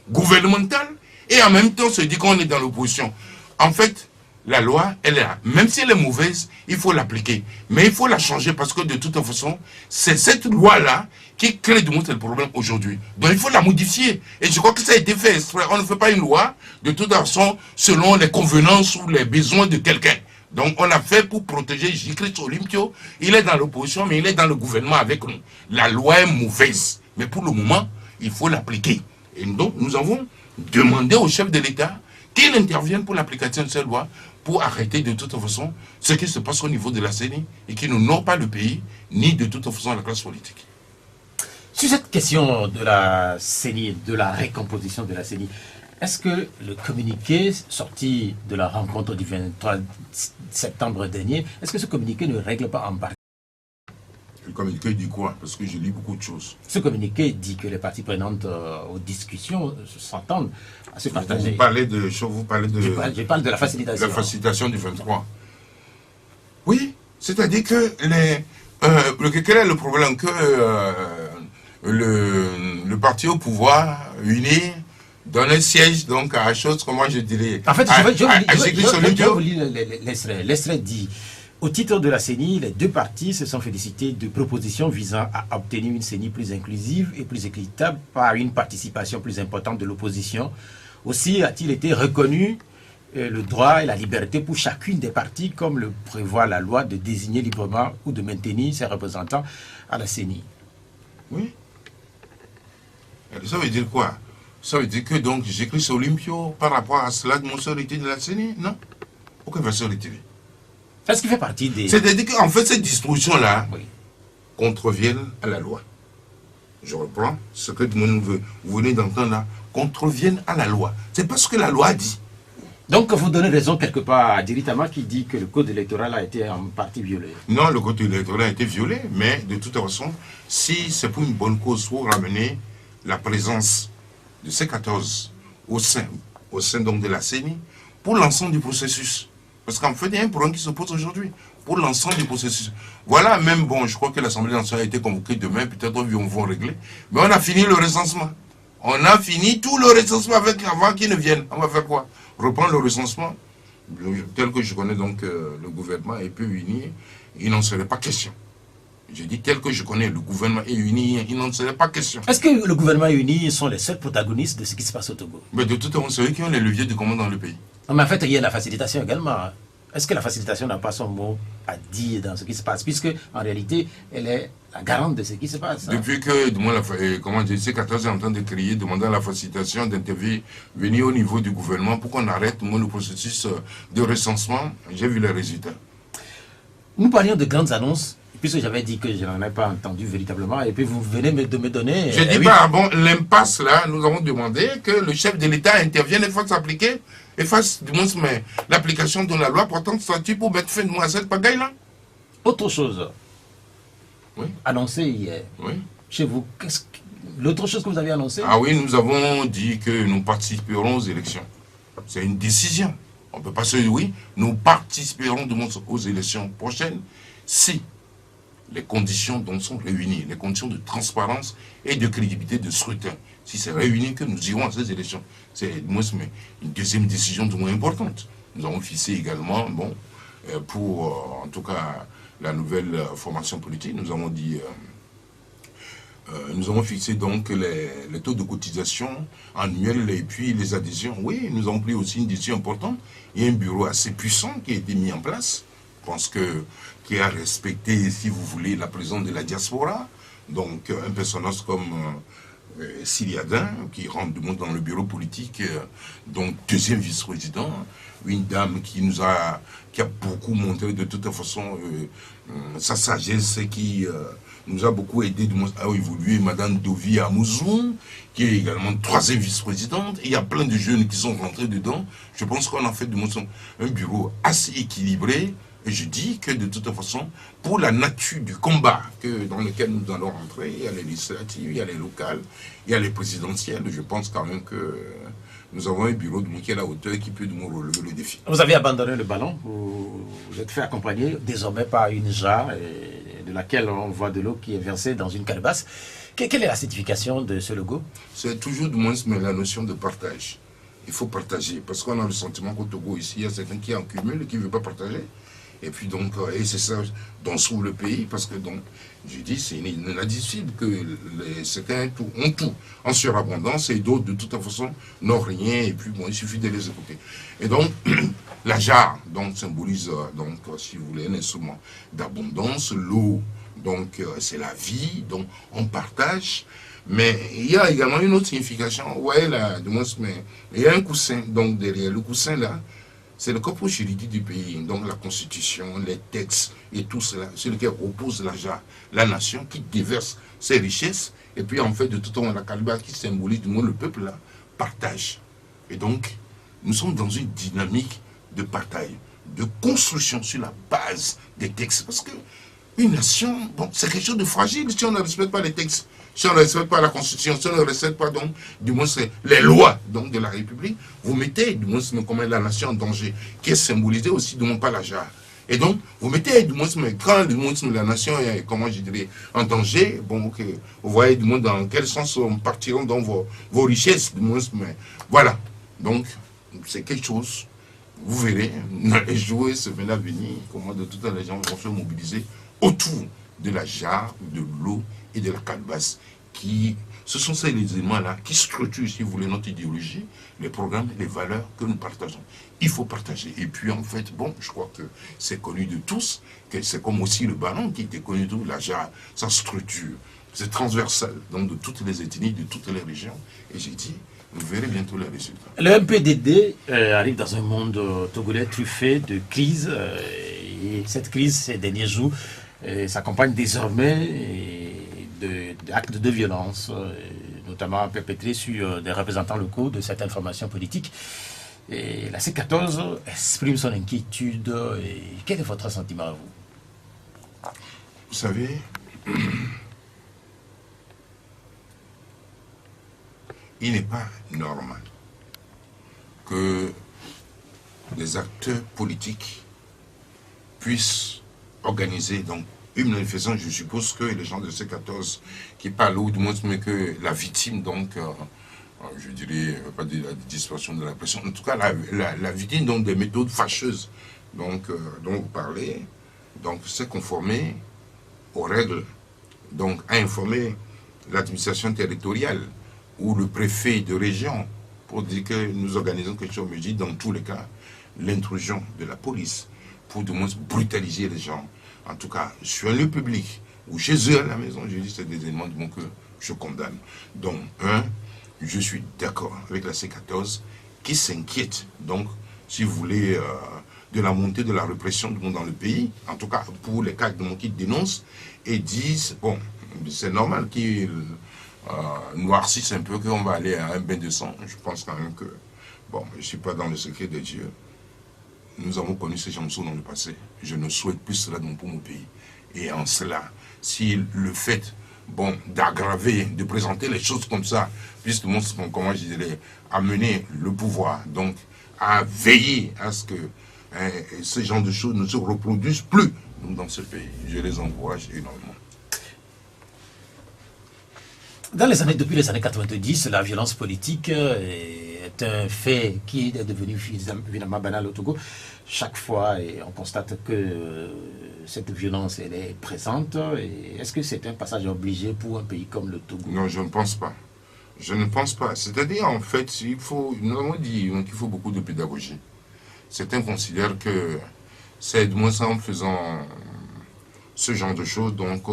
gouvernementale et en même temps se dire qu'on est dans l'opposition. En fait, la loi, elle est là. Même si elle est mauvaise, il faut l'appliquer. Mais il faut la changer parce que de toute façon, c'est cette loi-là qui crée de le problème aujourd'hui. Donc il faut la modifier. Et je crois que ça a été fait. On ne fait pas une loi de toute façon selon les convenances ou les besoins de quelqu'un. Donc on a fait pour protéger J-Christ Olympio. Il est dans l'opposition, mais il est dans le gouvernement avec nous. La loi est mauvaise. Mais pour le moment, il faut l'appliquer. Et donc nous avons demandé au chef de l'État qu'il intervienne pour l'application de cette loi pour arrêter de toute façon ce qui se passe au niveau de la CENI et qui n'honore pas le pays, ni de toute façon la classe politique. Sur cette question de la CENI, de la récomposition de la CENI, est-ce que le communiqué sorti de la rencontre du 23 septembre dernier, est-ce que ce communiqué ne règle pas en partie? Le communiqué dit quoi? Parce que je lis beaucoup de choses. Ce communiqué dit que les parties prenantes aux discussions s'entendent à se partager. Vous parlez de... Je parle de la facilitation. La facilitation du 23. Oui, c'est-à-dire que quel est le problème? Que le parti au pouvoir uni donne un siège donc à chose, comment je dirais. En fait, je vais vous lire l'extrait. L'extrait dit: au titre de la CENI, les deux partis se sont félicités de propositions visant à obtenir une CENI plus inclusive et plus équitable par une participation plus importante de l'opposition. Aussi a-t-il été reconnu le droit et la liberté pour chacune des parties, comme le prévoit la loi, de désigner librement ou de maintenir ses représentants à la CENI. Oui. Ça veut dire quoi? Ça veut dire que donc j'écris sur Olympio par rapport à cela de mon sororité de la CENI? Non. Aucun va se retirer. Est-ce qu'il fait partie des... C'est-à-dire qu'en fait, ces dispositions-là Oui. contreviennent à la loi. Je reprends ce que vous venez d'entendre là. Contreviennent à la loi. C'est parce que la loi dit. Donc vous donnez raison quelque part à Diritama qui dit que le code électoral a été en partie violé. Non, le code électoral a été violé, mais de toute façon, si c'est pour une bonne cause, pour ramener la présence de ces 14 au sein donc de la CENI, pour l'ensemble du processus. Parce qu'en fait, il y a un problème qui se pose aujourd'hui, pour l'ensemble du processus. Voilà, même bon, je crois que l'Assemblée nationale a été convoquée demain, peut-être on va régler, mais on a fini le recensement. On a fini tout le recensement avant qu'ils ne viennent. On va faire quoi? Reprendre le recensement, tel que je connais donc le gouvernement est peu uni, il n'en serait pas question. Je dis tel que je connais le gouvernement est uni, il n'en serait pas question. Est-ce que le gouvernement est uni sont les seuls protagonistes de ce qui se passe au Togo? Mais de toute façon, c'est eux qui ont les leviers de commande dans le pays. Mais en fait, il y a la facilitation également. Est-ce que la facilitation n'a pas son mot à dire dans ce qui se passe? Puisque, en réalité, elle est la garante de ce qui se passe. Depuis que comment dire, C14 est en train de crier, demandant la facilitation d'intervenir au niveau du gouvernement pour qu'on arrête le processus de recensement, j'ai vu les résultats. Nous parlions de grandes annonces, puisque j'avais dit que je n'en ai pas entendu véritablement, et puis vous venez de me donner... Je dis oui. pas, bon, l'impasse là, nous avons demandé que le chef de l'État intervienne et fasse appliquer, et fasse du moins l'application de la loi portant statut pour mettre fin à cette pagaille-là. Autre chose, Oui. annoncée hier, Oui. chez vous, l'autre chose que vous avez annoncée? Ah oui, nous avons dit que nous participerons aux élections. C'est une décision. On ne peut pas se dire oui, nous participerons aux élections prochaines si les conditions dont sont réunies, les conditions de transparence et de crédibilité de scrutin. Si c'est réuni que nous irons à ces élections. C'est une deuxième décision du moins importante. Nous avons fixé également, bon, pour en tout cas la nouvelle formation politique, nous avons dit, nous avons fixé donc les taux de cotisation annuels et puis les adhésions. Oui, nous avons pris aussi une décision importante. Il y a un bureau assez puissant qui a été mis en place. Je pense qui a respecté, si vous voulez, la présence de la diaspora. Donc, un personnage comme Syriadin, qui rentre du monde dans le bureau politique, donc deuxième vice-président, une dame qui a beaucoup montré de toute façon sa sagesse et qui nous a beaucoup aidé à évoluer, Madame Dovi Amouzou, qui est également troisième vice-présidente. Il y a plein de jeunes qui sont rentrés dedans. Je pense qu'on a fait un bureau assez équilibré. Et je dis que de toute façon, pour la nature du combat dans lequel nous allons rentrer, il y a les législatives, il y a les locales, il y a les présidentielles. Je pense quand même que nous avons un bureau qui est à la hauteur qui peut nous relever le défi. Vous avez abandonné le ballon, vous êtes fait accompagner désormais par une jarre de laquelle on voit de l'eau qui est versée dans une calebasse. Quelle est la certification de ce logo? C'est toujours du moins la notion de partage. Il faut partager, parce qu'on a le sentiment qu'au Togo, ici, il y a certains qui en cumulent et qui ne veulent pas partager. Et puis donc, et c'est ça dont souffre le pays, parce que donc, je dis, c'est inadmissible que certains ont tout en surabondance et d'autres de toute façon n'ont rien, et puis bon, il suffit de les écouter. Et donc, la jarre donc, symbolise, donc, si vous voulez, un instrument d'abondance, l'eau, donc c'est la vie, donc on partage. Mais il y a également une autre signification, ouais, là, de moins, mais il y a un coussin, donc derrière le coussin là, c'est le corpus juridique du pays, donc la constitution, les textes et tout cela, c'est lequel oppose la nation qui déverse ses richesses, et puis en fait de tout temps la calebasse qui symbolise du moins le peuple là, partage. Et donc, nous sommes dans une dynamique de partage, de construction sur la base des textes, parce que une nation, bon, c'est quelque chose de fragile si on ne respecte pas les textes. Si on ne respecte pas la Constitution, si on ne respecte pas donc, du moins les lois donc, de la République, vous mettez du moins comme la nation en danger, qui est symbolisée aussi du moins par la jarre. Et donc, vous mettez du moins quand du moins, la nation est, comment je dirais, en danger, bon, okay, vous voyez du moins dans quel sens partiront dans vos richesses, du moins, mais voilà. Donc, c'est quelque chose, vous verrez, dans les jours et semaines à venir, comment de toutes les gens vont se mobiliser autour de la jarre, de l'eau et de la calebasse Ce sont ces éléments-là qui structurent, si vous voulez, notre idéologie, les programmes, les valeurs que nous partageons. Il faut partager. Et puis, en fait, bon, je crois que c'est connu de tous, que c'est comme aussi le ballon qui était connu de tout, sa structure. C'est transversal, donc de toutes les ethnies, de toutes les régions. Et j'ai dit, vous verrez bientôt les résultats. Le MPDD arrive dans un monde togolais truffé de crises. Et cette crise, ces derniers jours, s'accompagne désormais d'actes de violence, notamment perpétrés sur des représentants locaux de certaines formations politiques. Et la C14 exprime son inquiétude. Et quel est votre sentiment à vous? Vous savez, il n'est pas normal que des acteurs politiques puissent organiser donc une manifestation. Je suppose que les gens de C14 qui parlent, ou du moins mais que la victime, donc, je dirais, pas de la dispersion de la pression, en tout cas la victime donc, des méthodes fâcheuses donc, dont vous parlez, donc s'est conformée aux règles, donc a informé l'administration territoriale ou le préfet de région pour dire que nous organisons quelque chose, mais je dis dans tous les cas, l'intrusion de la police pour du moins brutaliser les gens, en tout cas sur un lieu public ou chez eux à la maison, je dis c'est des éléments du monde que je condamne. Donc, je suis d'accord avec la C14 qui s'inquiète, donc, si vous voulez, de la montée de la répression du monde dans le pays, en tout cas pour les cas qui dénoncent et disent, bon, c'est normal qu'ils noircissent un peu, qu'on va aller à un bain de sang. Je pense quand même que, bon, je ne suis pas dans le secret de Dieu. Nous avons connu ces gens dans le passé. Je ne souhaite plus cela pour mon pays. Et en cela, si le fait, bon, d'aggraver, de présenter les choses comme ça, puisque comment je dirais, amener le pouvoir, donc, à veiller à ce que ce genre de choses ne se reproduisent plus dans ce pays. Je les encourage énormément. Depuis les années 90, la violence politique est un fait qui est devenu évidemment banal au Togo. Chaque fois, et on constate que cette violence elle est présente. Est-ce que c'est un passage obligé pour un pays comme le Togo? Non, je ne pense pas. Je ne pense pas. C'est-à-dire, en fait, nous avons dit qu'il faut beaucoup de pédagogie. Certains considèrent que c'est de moins en faisant ce genre de choses, donc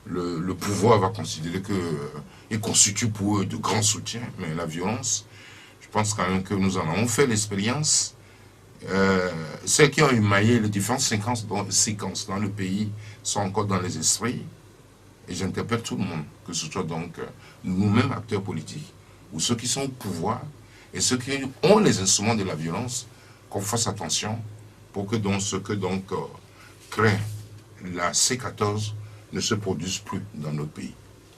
le pouvoir va considérer qu'il constitue pour eux de grands soutiens, mais la violence, je pense quand même que nous en avons fait l'expérience. Celles qui ont émaillé les différentes séquences dans le pays sont encore dans les esprits, et j'interpelle tout le monde, que ce soit donc nous-mêmes acteurs politiques, ou ceux qui sont au pouvoir, et ceux qui ont les instruments de la violence, qu'on fasse attention pour que ce que crée la C14 ne se produise plus dans notre pays.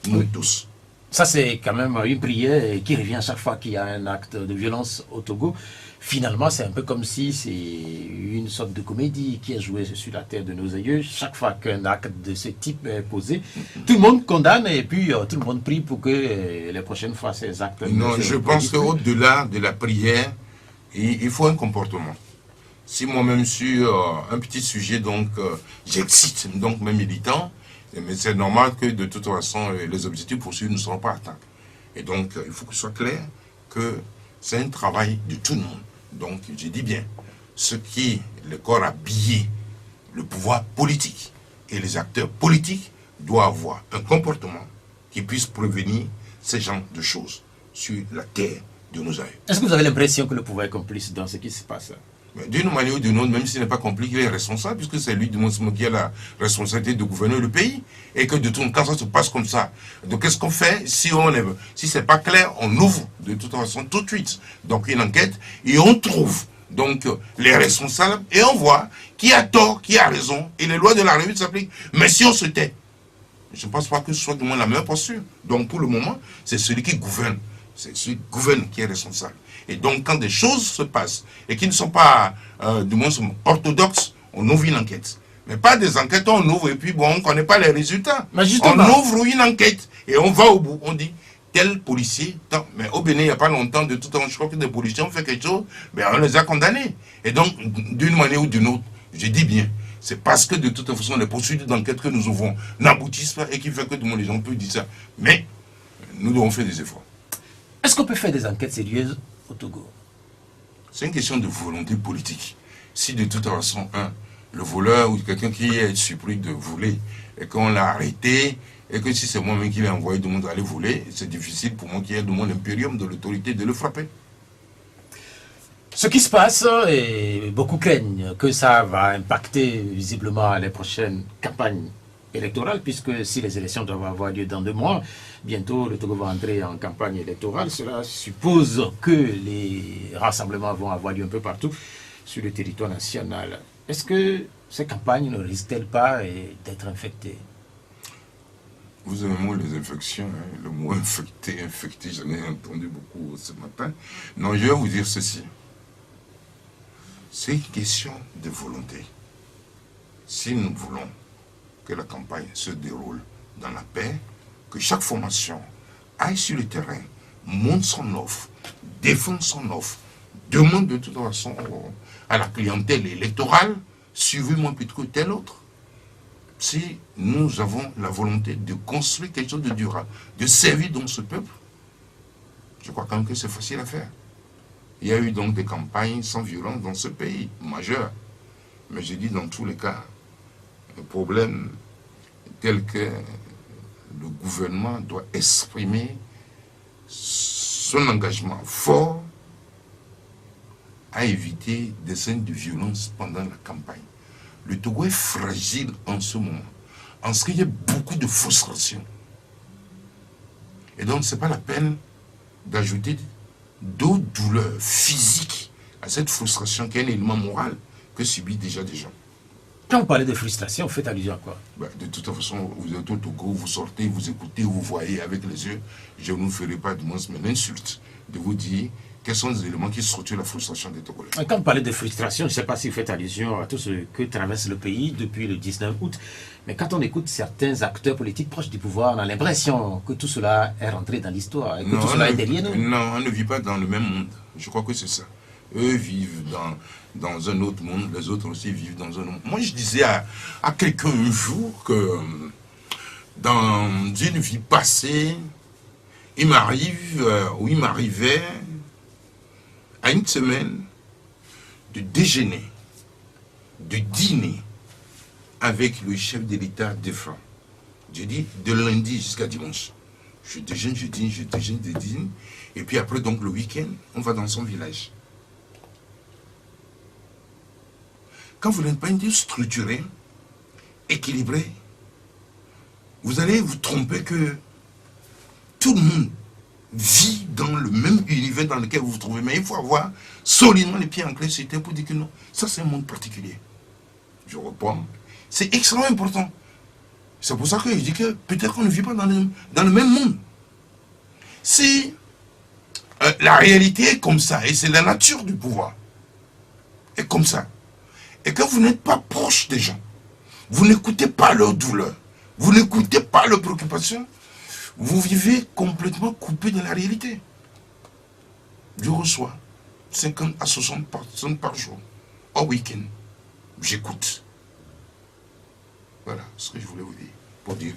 Nous tous. Ça, c'est quand même une prière qui revient à chaque fois qu'il y a un acte de violence au Togo. Finalement, c'est un peu comme si c'est une sorte de comédie qui est jouée sur la terre de nos aïeux. Chaque fois qu'un acte de ce type est posé, tout le monde condamne et puis tout le monde prie pour que les prochaines fois ces actes... Non, je pense qu'au-delà de la prière, il faut un comportement. Si moi-même sur un petit sujet, donc j'excite donc mes militants, mais c'est normal que de toute façon les objectifs poursuivis ne seront pas atteints. Et donc il faut que ce soit clair que c'est un travail de tout le monde. Donc je dis bien, ce qui le corps habillé, le pouvoir politique et les acteurs politiques doivent avoir un comportement qui puisse prévenir ces genres de choses sur la terre de nos aïeux. Est-ce que vous avez l'impression que le pouvoir est complice dans ce qui se passe? D'une manière ou d'une autre, même s'il n'est pas compliqué, il est responsable, puisque c'est lui qui a la responsabilité de gouverner le pays, et que de tout quand ça se passe comme ça. Donc qu'est-ce qu'on fait si c'est pas clair, on ouvre de toute façon tout de suite donc une enquête, et on trouve donc les responsables, et on voit qui a tort, qui a raison, et les lois de la République s'appliquent. Mais si on se tait, je ne pense pas que ce soit du moins la meilleure posture. Donc pour le moment, c'est celui qui gouverne. C'est celui qui gouverne qui est responsable. Et donc, quand des choses se passent et qui ne sont pas, du moins, orthodoxes, on ouvre une enquête. Mais pas des enquêtes, on ouvre et puis, bon, on ne connaît pas les résultats. On ouvre une enquête et on va au bout. On dit, tel policier, mais au Bénin, il n'y a pas longtemps, de tout temps, je crois que des policiers ont fait quelque chose, mais on les a condamnés. Et donc, d'une manière ou d'une autre, je dis bien, C'est parce que de toute façon, les procédures d'enquête que nous ouvrons n'aboutissent pas et qui fait que tout le monde, les gens peuvent dire ça. Mais nous devons faire des efforts. Est-ce qu'on peut faire des enquêtes sérieuses au Togo? C'est une question de volonté politique. Si de toute façon, le voleur ou quelqu'un qui est surpris de voler et qu'on l'a arrêté, et que si c'est moi-même qui l'ai envoyé du monde aller voler, c'est difficile pour moi qui ai de mon impérium de l'autorité de le frapper. Ce qui se passe, et beaucoup craignent que ça va impacter visiblement les prochaines campagnes électorales, puisque si les élections doivent avoir lieu dans 2 mois, bientôt le Togo va entrer en campagne électorale. Cela suppose que les rassemblements vont avoir lieu un peu partout sur le territoire national. Est-ce que ces campagnes ne risquent-elles pas d'être infectées? Vous avez moi les infections, le mot infecté, j'en ai entendu beaucoup ce matin. Non, je vais vous dire ceci. C'est une question de volonté. Si nous voulons que la campagne se déroule dans la paix, que chaque formation aille sur le terrain, monte son offre, défend son offre, demande de toute façon à la clientèle électorale, suivez-moi plutôt que tel autre. Si nous avons la volonté de construire quelque chose de durable, de servir dans ce peuple, je crois quand même que c'est facile à faire. Il y a eu donc des campagnes sans violence dans ce pays, majeures. Mais je dis dans tous les cas, le problème tel que le gouvernement doit exprimer son engagement fort à éviter des scènes de violence pendant la campagne. Le Togo est fragile en ce moment, en ce qu'il y a beaucoup de frustration. Et donc, ce n'est pas la peine d'ajouter d'autres douleurs physiques à cette frustration qui est un élément moral que subissent déjà des gens. Quand vous parlez de frustration, vous faites allusion à quoi? De toute façon, vous êtes au Togo, vous sortez, vous écoutez, vous voyez avec les yeux. Je ne vous ferai pas de moins l'insulte de vous dire quels sont les éléments qui structurent la frustration des Togolais. Quand vous parlez de frustration, je ne sais pas si vous faites allusion à tout ce que traverse le pays depuis le 19 août, mais quand on écoute certains acteurs politiques proches du pouvoir, on a l'impression que tout cela est rentré dans l'histoire et que tout cela est derrière nous. Non, on ne vit pas dans le même monde. Je crois que c'est ça. Eux vivent dans un autre monde, les autres aussi vivent dans un autre monde. Moi, je disais à quelqu'un un jour que dans une vie passée, il m'arrive, ou il m'arrivait, à une semaine, de déjeuner, de dîner avec le chef de l'État défunt. Je dis de lundi jusqu'à dimanche. Je déjeune, je dîne, je déjeune, je dîne. Et puis après, donc le week-end, on va dans son village. Quand vous n'êtes pas une vie structurée, équilibrée, vous allez vous tromper que tout le monde vit dans le même univers dans lequel vous vous trouvez. Mais il faut avoir solidement les pieds ancrés sur terre pour dire que non, ça c'est un monde particulier. Je reprends. C'est extrêmement important. C'est pour ça que je dis que peut-être qu'on ne vit pas dans le même monde. Si la réalité est comme ça, et c'est la nature du pouvoir, est comme ça, et que vous n'êtes pas proche des gens, vous n'écoutez pas leurs douleurs, vous n'écoutez pas leurs préoccupations, vous vivez complètement coupé de la réalité. Je reçois 50 à 60 personnes par jour, au week-end. J'écoute. Voilà ce que je voulais vous dire, pour dire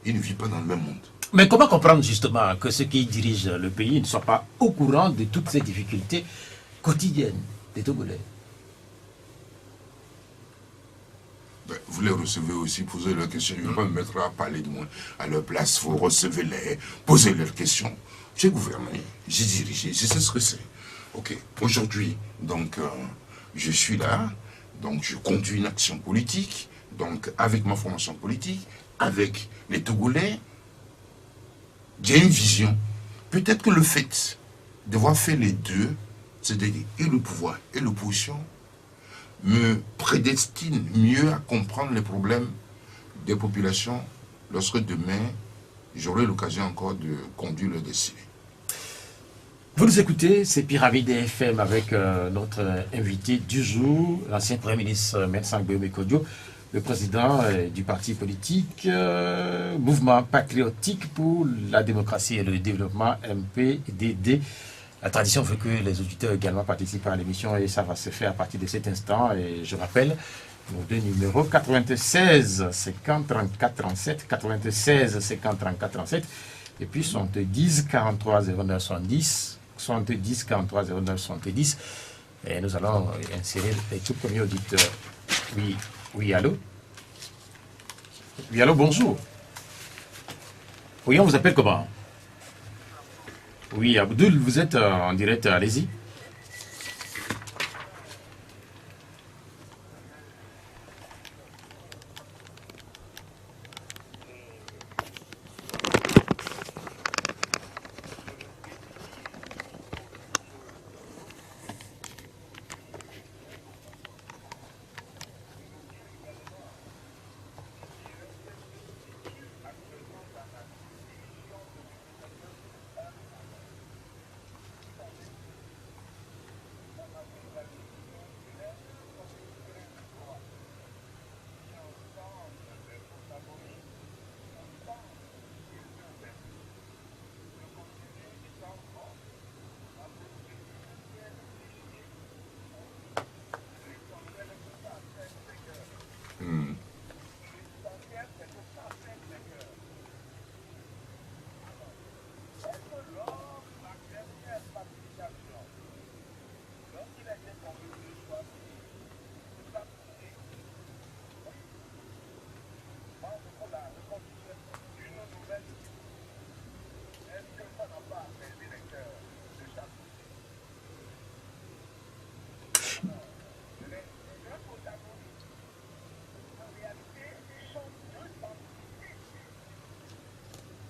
qu'il ne vit pas dans le même monde. Mais comment comprendre justement que ceux qui dirigent le pays ne soient pas au courant de toutes ces difficultés quotidiennes des Togolais? Vous les recevez aussi, posez leurs questions. Je ne vais pas me mettre à parler de moi à leur place. Vous recevez-les, posez leurs questions. J'ai gouverné, j'ai dirigé, je sais ce que c'est. Ok, aujourd'hui, donc, je suis là, donc je conduis une action politique, donc avec ma formation politique, avec les Togolais, j'ai une vision. Peut-être que le fait d'avoir fait les deux, c'est-à-dire et le pouvoir et l'opposition, me prédestine mieux à comprendre les problèmes des populations lorsque demain, j'aurai l'occasion encore de conduire le destin. Vous nous écoutez, c'est Pyramide FM avec notre invité du jour, l'ancien Premier ministre Maître Sangbe Mekodio, le président du parti politique Mouvement Patriotique pour la démocratie et le développement, MPDD. La tradition veut que les auditeurs également participent à l'émission et ça va se faire à partir de cet instant. Et je rappelle, Nos deux numéros 96 50 34 37, 96 50 34 37, et puis 70 43 09 70, 70 43 09 70. Et nous allons insérer les tout premiers auditeurs. Oui, oui, allô? Oui, allô, bonjour. Oui, on vous appelle comment? Oui, Abdoul, vous êtes en direct, allez-y.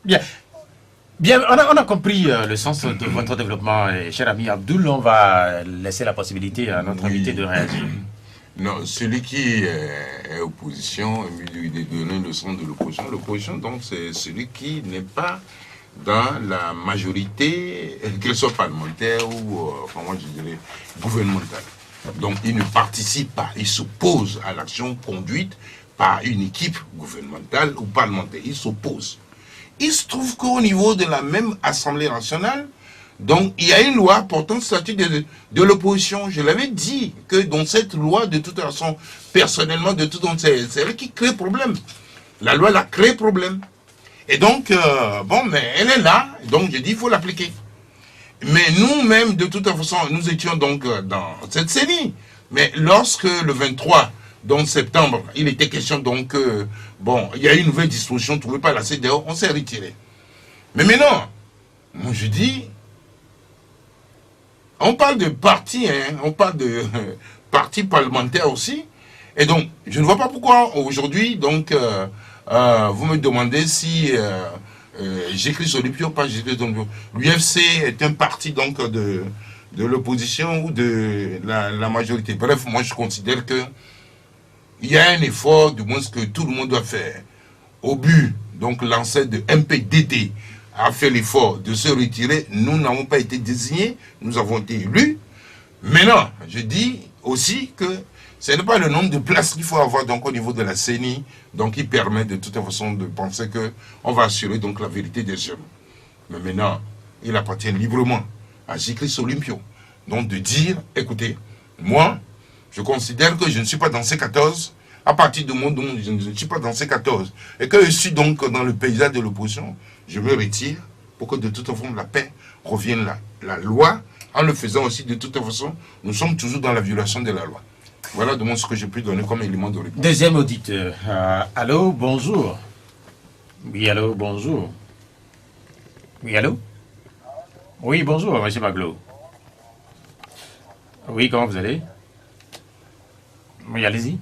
Bien. Bien, on a compris le sens de votre développement, cher ami Abdoul. On va laisser la possibilité à notre invité de réagir. Non, celui qui est opposition, il est donné le sens de l'opposition. L'opposition, donc, c'est celui qui n'est pas dans la majorité, qu'elle soit parlementaire ou, comment je dirais, gouvernementale. Donc, il ne participe pas, il s'oppose à l'action conduite par une équipe gouvernementale ou parlementaire. Il s'oppose. Il se trouve qu'au niveau de la même Assemblée nationale, donc il y a une loi portant le statut de l'opposition. Je l'avais dit que dans cette loi, de toute façon, personnellement, de toute façon, c'est elle qui crée problème. La loi, elle a créé problème. Et donc, bon, mais elle est là, donc je dis, il faut l'appliquer. Mais nous-mêmes, de toute façon, nous étions donc dans cette série. Mais lorsque le 23 donc septembre, il était question donc, bon, il y a une nouvelle disposition trouvée par la CEDEAO, on s'est retiré. Mais maintenant, moi je dis, on parle de parti, hein, on parle de parti parlementaire aussi, et donc, je ne vois pas pourquoi aujourd'hui, donc, vous me demandez si j'écris sur l'UPIO ou pas j'écris sur l'UPIO. L'UFC est un parti donc de l'opposition ou de la majorité. Bref, moi je considère que il y a un effort, du moins, que tout le monde doit faire. Au but, donc l'ancêtre de MPDD a fait l'effort de se retirer. Nous n'avons pas été désignés, nous avons été élus. Maintenant, je dis aussi que ce n'est pas le nombre de places qu'il faut avoir donc au niveau de la CENI, donc qui permet de toute façon de penser qu'on va assurer donc la vérité des jeunes. Mais maintenant, il appartient librement à J-Christ Olympio, donc de dire, écoutez, moi, je considère que je ne suis pas dans ces 14, à partir du moment où je ne suis pas dans ces 14, et que je suis donc dans le paysage de l'opposition, je me retire pour que de toute façon la paix revienne là. La loi, en le faisant aussi de toute façon, nous sommes toujours dans la violation de la loi. Voilà de moi ce que j'ai pu donner comme élément de réponse. Deuxième auditeur. Allô, bonjour. Oui, allô, bonjour. Oui, allô? Oui, bonjour, monsieur Maglo. Oui, comment vous allez? Oui, allez-y.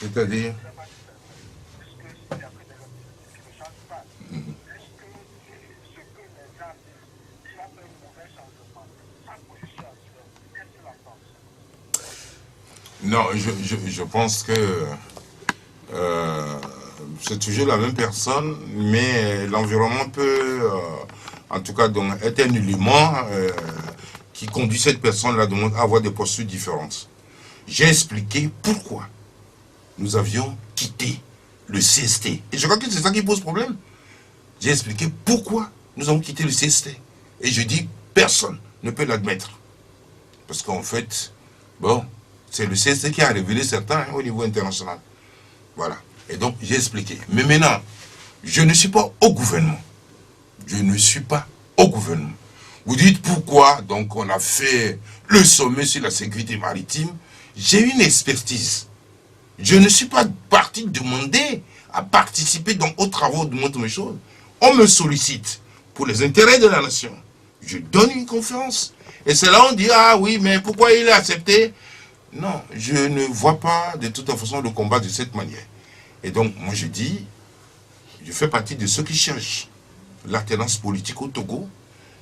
C'est-à-dire non, je pense que c'est toujours la même personne, mais l'environnement peut, en tout cas, donc, être un élément qui conduit cette personne-là à avoir des postures différentes. J'ai expliqué pourquoi nous avions quitté le CST. Et je crois que c'est ça qui pose problème. J'ai expliqué pourquoi nous avons quitté le CST. Et je dis, personne ne peut l'admettre. Parce qu'en fait, bon, c'est le CST qui a révélé certains au niveau international. Voilà. Et donc, j'ai expliqué. Mais maintenant, je ne suis pas au gouvernement. Je ne suis pas au gouvernement. Vous dites pourquoi, donc, on a fait le sommet sur la sécurité maritime. J'ai une expertise. Je ne suis pas parti demander à participer donc, aux travaux de montre mes choses. On me sollicite pour les intérêts de la nation. Je donne une conférence. Et c'est là on dit, ah oui, mais pourquoi il a accepté? Non, je ne vois pas de toute façon le combat de cette manière. Et donc, moi je dis, je fais partie de ceux qui cherchent l'alternance politique au Togo.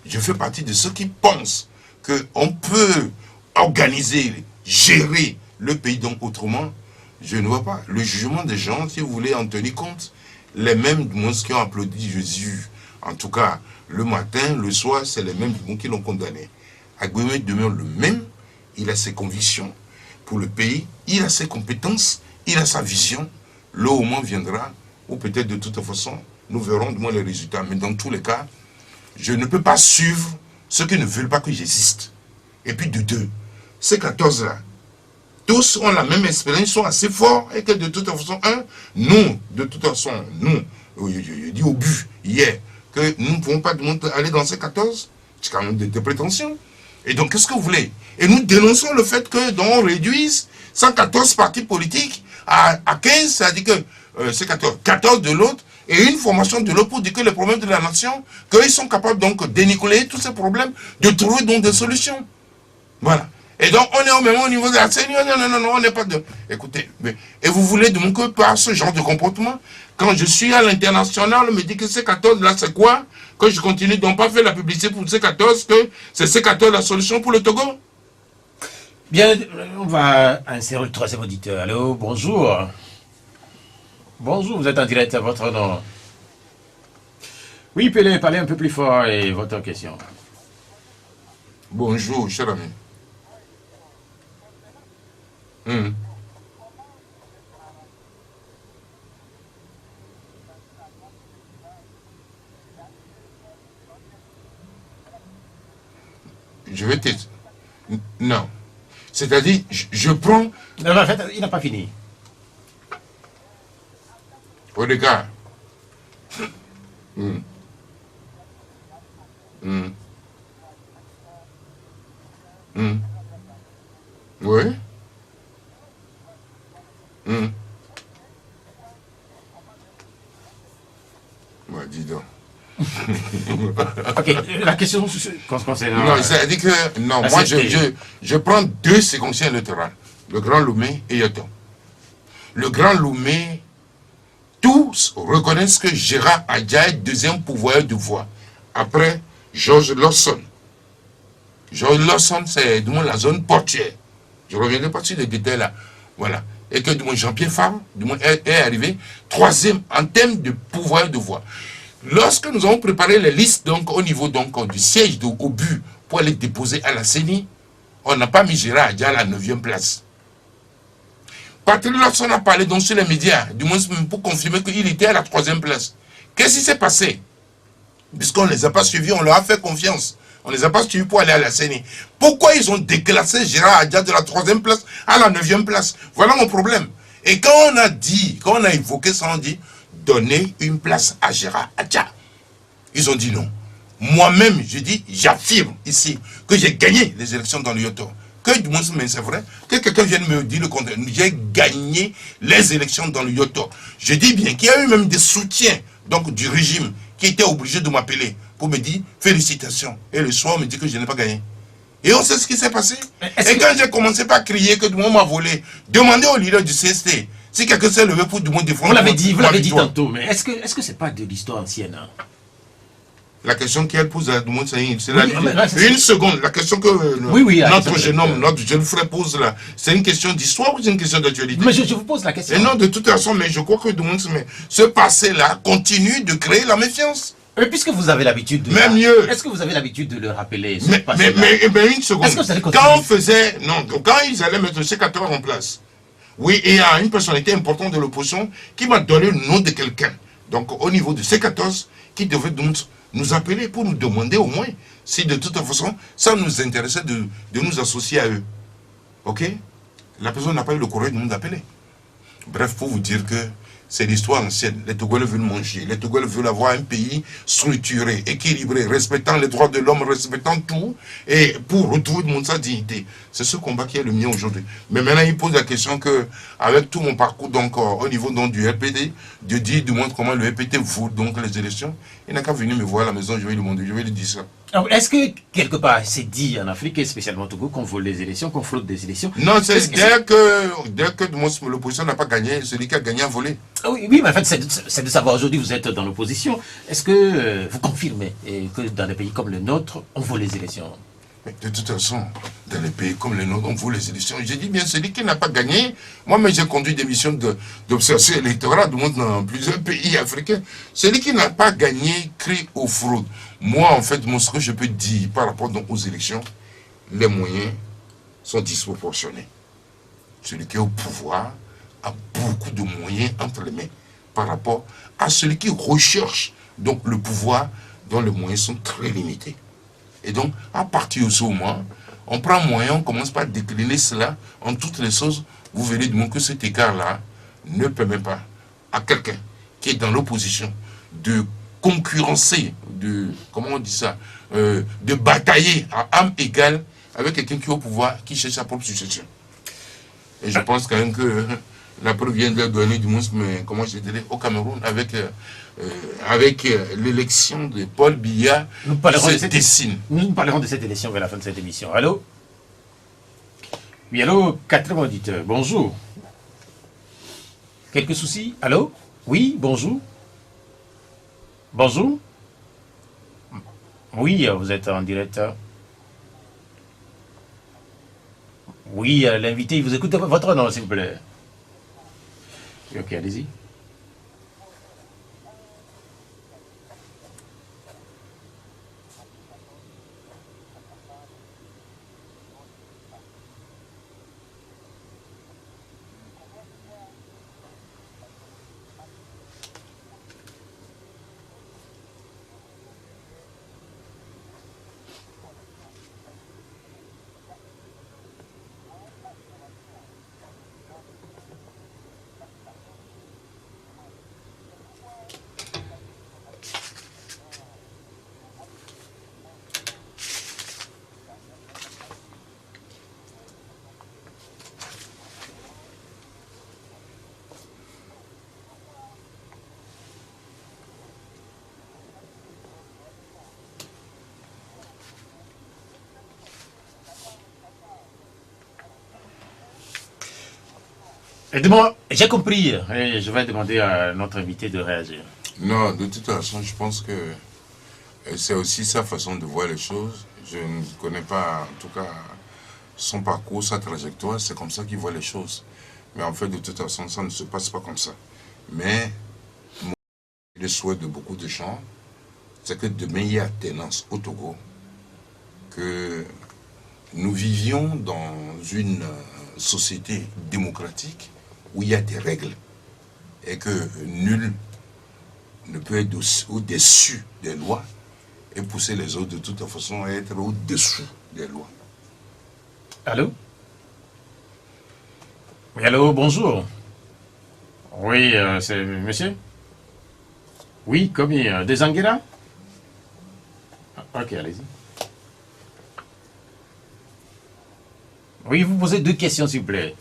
Je fais partie de ceux qui pensent qu'on peut organiser, gérer le pays donc autrement. Je ne vois pas le jugement des gens, si vous voulez en tenir compte. Les mêmes qui ont applaudi Jésus, en tout cas, le matin, le soir, c'est les mêmes qui l'ont condamné. Agbemé demeure le même, il a ses convictions pour le pays, il a ses compétences, il a sa vision. Le moment viendra, ou peut-être de toute façon, nous verrons du moins les résultats. Mais dans tous les cas, je ne peux pas suivre ceux qui ne veulent pas que j'existe. Et puis de deux, ces 14 là, tous ont la même expérience, ils sont assez forts, et que de toute façon, nous, de toute façon, nous, je dis au but, hier, que nous ne pouvons pas aller dans ces 14, c'est quand même des prétentions. Et donc, qu'est-ce que vous voulez? Et nous dénonçons le fait que, donc, on réduise 114 partis politiques à 15, c'est-à-dire que c'est 14 de l'autre, et une formation de l'autre pour dire que les problèmes de la nation, qu'ils sont capables donc d'énicoler tous ces problèmes, de trouver donc des solutions. Voilà. Et donc, on est au même niveau de la scène. Non, on n'est pas de... Écoutez, mais, et vous voulez donc que par ce genre de comportement, quand je suis à l'international, on me dit que C14, là, c'est quoi? Que je continue donc pas faire la publicité pour C14, que c'est C14 la solution pour le Togo? Bien, on va insérer le troisième auditeur. Allô, bonjour. Bonjour, vous êtes en direct à votre nom. Oui, Pelé, parlez un peu plus fort et votre question. Bonjour, cher ami. Je vais te... Non. C'est-à-dire, je prends... Non, en fait, il n'a pas fini. Au regard. Oui. Moi, dis donc. Ok, la question concernant... Non, c'est-à-dire que... Non, moi, je prends deux séquenciers électorales. Le Grand Lomé et Yoton. Le Grand Lomé, tous reconnaissent que Gérard Adja est deuxième pouvoir de voix. Après, George Lawson. George Lawson, c'est du moins la zone portière. Je ne reviendrai pas sur les détails là. Voilà. Et que du moins Jean-Pierre Favre, du moins, est arrivé troisième en termes de pouvoir de voix. Lorsque nous avons préparé les listes donc, au niveau donc, du siège au but pour aller déposer à la CENI, on n'a pas mis Gérard Adja à la 9e place. Patrick Lawson a parlé donc sur les médias, du moins pour confirmer qu'il était à la 3e place. Qu'est-ce qui s'est passé? Puisqu'on ne les a pas suivis, on leur a fait confiance. On ne les a pas suivis pour aller à la CENI. Pourquoi ils ont déclassé Gérard Adja de la 3e place à la 9e place? Voilà mon problème. Et quand on a dit, quand on a évoqué ça, on dit donner une place à Gérard Adja. Ils ont dit non. Moi-même, je dis, j'affirme ici que j'ai gagné les élections dans le Yoto. Que du moins, mais c'est vrai, que quelqu'un vienne me dire le contraire. J'ai gagné les élections dans le Yoto. Je dis bien qu'il y a eu même des soutiens donc, du régime qui étaient obligés de m'appeler pour me dire félicitations. Et le soir, on me dit que je n'ai pas gagné. Et on sait ce qui s'est passé. Et quand j'ai commencé par crier que tout le monde m'a volé, demandez au leader du CST, Si quelqu'un s'est levé pour du moins défendre... Vous l'avez dit victoire. tantôt, mais est-ce que c'est pas de l'histoire ancienne, hein? La question qu'elle pose à Dumont, c'est Oui, une seconde. La question que notre jeune homme, notre jeune frère pose là, c'est une question d'histoire ou c'est une question d'actualité? Mais je vous pose la question. Et non, de toute façon, mais je crois que Dumont, ce passé-là continue de créer la méfiance. Mais puisque vous avez l'habitude de... Même mieux. Est-ce que vous avez l'habitude de le rappeler, mais une seconde. Est-ce que vous allez continuer? Quand on faisait... Non, quand ils allaient mettre C14 en place, oui, et il y a une personnalité importante de l'opposition qui m'a donné le nom de quelqu'un. Donc, au niveau de C14, qui devait donc nous appeler pour nous demander au moins si de toute façon, ça nous intéressait de nous associer à eux. Ok? La personne n'a pas eu le courage de nous appeler. Bref, pour vous dire que c'est l'histoire ancienne. Les Togolais veulent manger. Les Togolais veulent avoir un pays structuré, équilibré, respectant les droits de l'homme, respectant tout, et pour retrouver sa dignité. C'est ce combat qui est le mien aujourd'hui. Mais maintenant, il pose la question que, avec tout mon parcours donc au niveau donc, du RPD, de dire du moins comment le RPD vote donc les élections, il n'a qu'à venir me voir à la maison, je vais lui demander, je vais lui dire ça. Est-ce que quelque part c'est dit en Afrique et spécialement au Togo qu'on vole les élections, qu'on fraude des élections? Non, c'est dès que l'opposition n'a pas gagné, celui qui a gagné a volé. Oui, mais en fait c'est de savoir aujourd'hui vous êtes dans l'opposition. Est-ce que vous confirmez que dans des pays comme le nôtre, on vole les élections? Mais de toute façon, dans les pays comme les nôtres, on vole les élections. J'ai dit bien, celui qui n'a pas gagné, moi-même j'ai conduit des missions d'observation électorale dans plusieurs pays africains. Celui qui n'a pas gagné crie aux fraudes. Moi, en fait, ce que je peux dire par rapport donc, aux élections, les moyens sont disproportionnés. Celui qui est au pouvoir a beaucoup de moyens entre les mains par rapport à celui qui recherche donc, le pouvoir dont les moyens sont très limités. Et donc, à partir de ce moment, on prend moyen, on commence par décliner cela en toutes les choses. Vous verrez du moins que cet écart-là ne permet pas à quelqu'un qui est dans l'opposition de concurrencer, comment on dit ça, de batailler à âme égale avec quelqu'un qui est au pouvoir, qui cherche sa propre succession. Et je pense quand même que la preuve vient de leur donner du moins, mais comment je dirais, au Cameroun, avec l'élection de Paul Biya, nous parlerons de cette élection vers la fin de cette émission. Allô? Oui, allô, quatrième auditeur, bonjour. Quelques soucis? Allô? Oui, bonjour. Bonjour. Oui, vous êtes en direct. Oui, l'invité, il vous écoute votre nom, s'il vous plaît. Ok, allez-y. J'ai compris, et je vais demander à notre invité de réagir. Non, de toute façon, je pense que c'est aussi sa façon de voir les choses. Je ne connais pas, en tout cas, son parcours, sa trajectoire, c'est comme ça qu'il voit les choses. Mais en fait, de toute façon, ça ne se passe pas comme ça. Mais le souhait de beaucoup de gens, c'est que demain, il y a alternance au Togo, que nous vivions dans une société démocratique où il y a des règles et que nul ne peut être au-dessus des lois et pousser les autres de toute façon à être au-dessous des lois. Allô? Oui, allô, bonjour. Oui, c'est monsieur? Oui, combien? Des Anguilla? Ok, allez-y. Oui, vous posez deux questions, s'il vous plaît.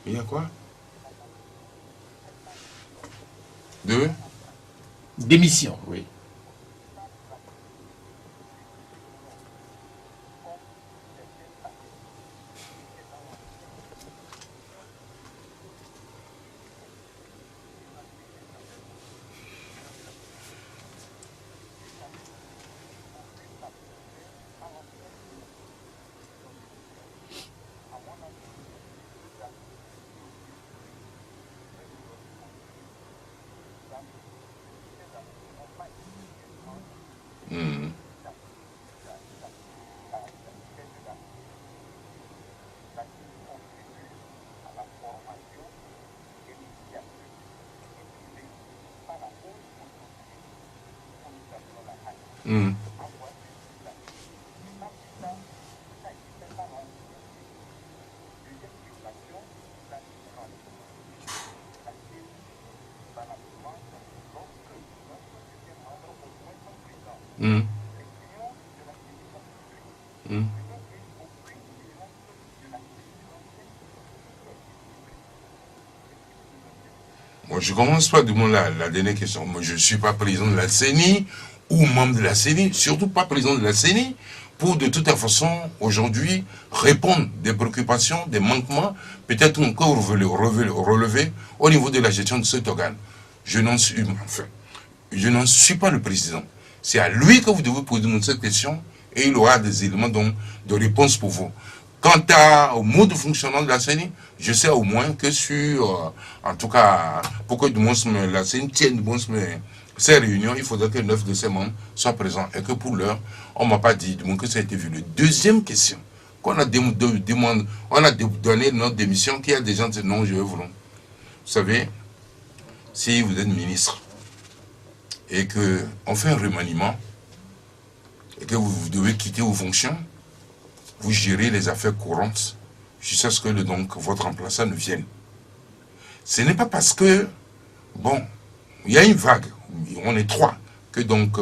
Il y a quoi? Deux? Démission, oui. Mhm. Mhm. Mhm. Moi, je commence par demander la dernière question. Moi, je ne suis pas président de la CENI ou membre de la CENI, surtout pas président de la CENI, pour de toute façon, aujourd'hui, répondre des préoccupations, des manquements, peut-être encore relever au niveau de la gestion de cet organe. Je n'en suis, enfin, je n'en suis pas le président. C'est à lui que vous devez poser cette question et il aura des éléments de réponse pour vous. Quant au mode de fonctionnement de la CENI, je sais au moins que sur, en tout cas, pour que la CENI tienne ces réunions, il faudrait que 9 de ses membres soient présents et que pour l'heure, on ne m'a pas dit que ça a été vu. Deuxième question, qu'on a on a donné notre démission, qu'il y a des gens qui disent non, je veux vous. Vous savez, si vous êtes ministre, et qu'on fait un remaniement et que vous devez quitter vos fonctions, vous gérez les affaires courantes jusqu'à ce que donc votre remplaçant ne vienne. Ce n'est pas parce que, bon, il y a une vague, on est trois, que donc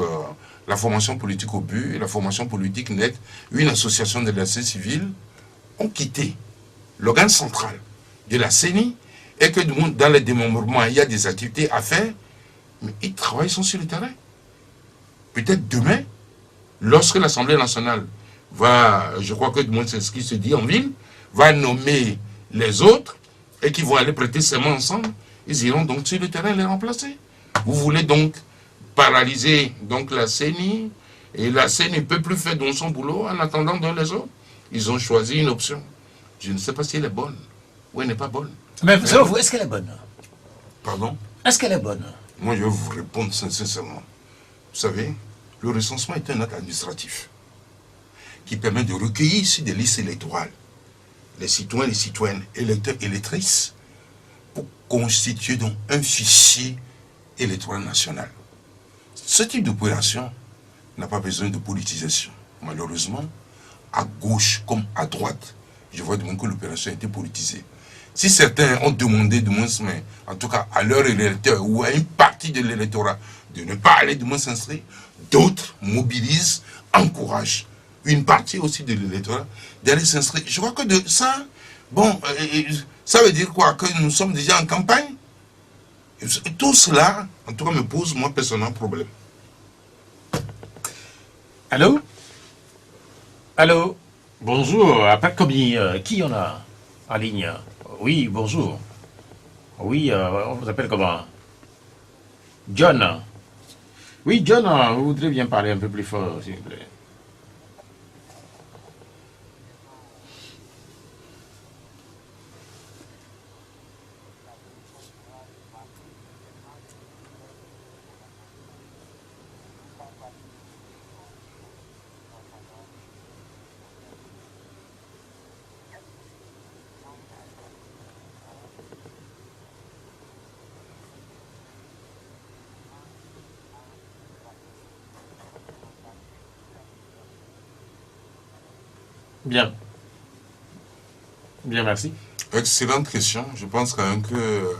la formation politique au but et la formation politique nette, une association de la société civile, ont quitté l'organe central de la CENI et que dans les démembrements, il y a des activités à faire, mais ils travaillent sur le terrain. Peut-être demain, lorsque l'Assemblée nationale va, je crois que c'est ce qui se dit en ville, va nommer les autres et qui vont aller prêter serment ensemble, ils iront donc sur le terrain les remplacer. Vous voulez donc paralyser donc la CENI et la CENI ne peut plus faire donc son boulot en attendant dans les autres. Ils ont choisi une option. Je ne sais pas si elle est bonne ou elle n'est pas bonne. Mais selon vous, est-ce qu'elle est bonne? Pardon? Est-ce qu'elle est bonne? Moi, je vais vous répondre sincèrement. Vous savez, le recensement est un acte administratif qui permet de recueillir sur des listes électorales les citoyens, les citoyennes, électeurs, électrices, pour constituer donc un fichier électoral national. Ce type d'opération n'a pas besoin de politisation. Malheureusement, à gauche comme à droite, je vois que l'opération a été politisée. Si certains ont demandé, mais en tout cas à leur électeur ou à une partie de l'électorat de ne pas aller s'inscrire, d'autres mobilisent, encouragent une partie aussi de l'électorat d'aller s'inscrire. Je crois que de ça, bon, ça veut dire quoi? Que nous sommes déjà en campagne? Tout cela, en tout cas, me pose, moi, personnellement, problème. Allô? Allô? Bonjour, appel commis, qui on a en ligne? Oui, bonjour. Oui, on vous appelle comment? John. Oui, John, vous voudrez bien parler un peu plus fort, s'il vous plaît. Bien. Bien, merci. Excellente question. Je pense quand même que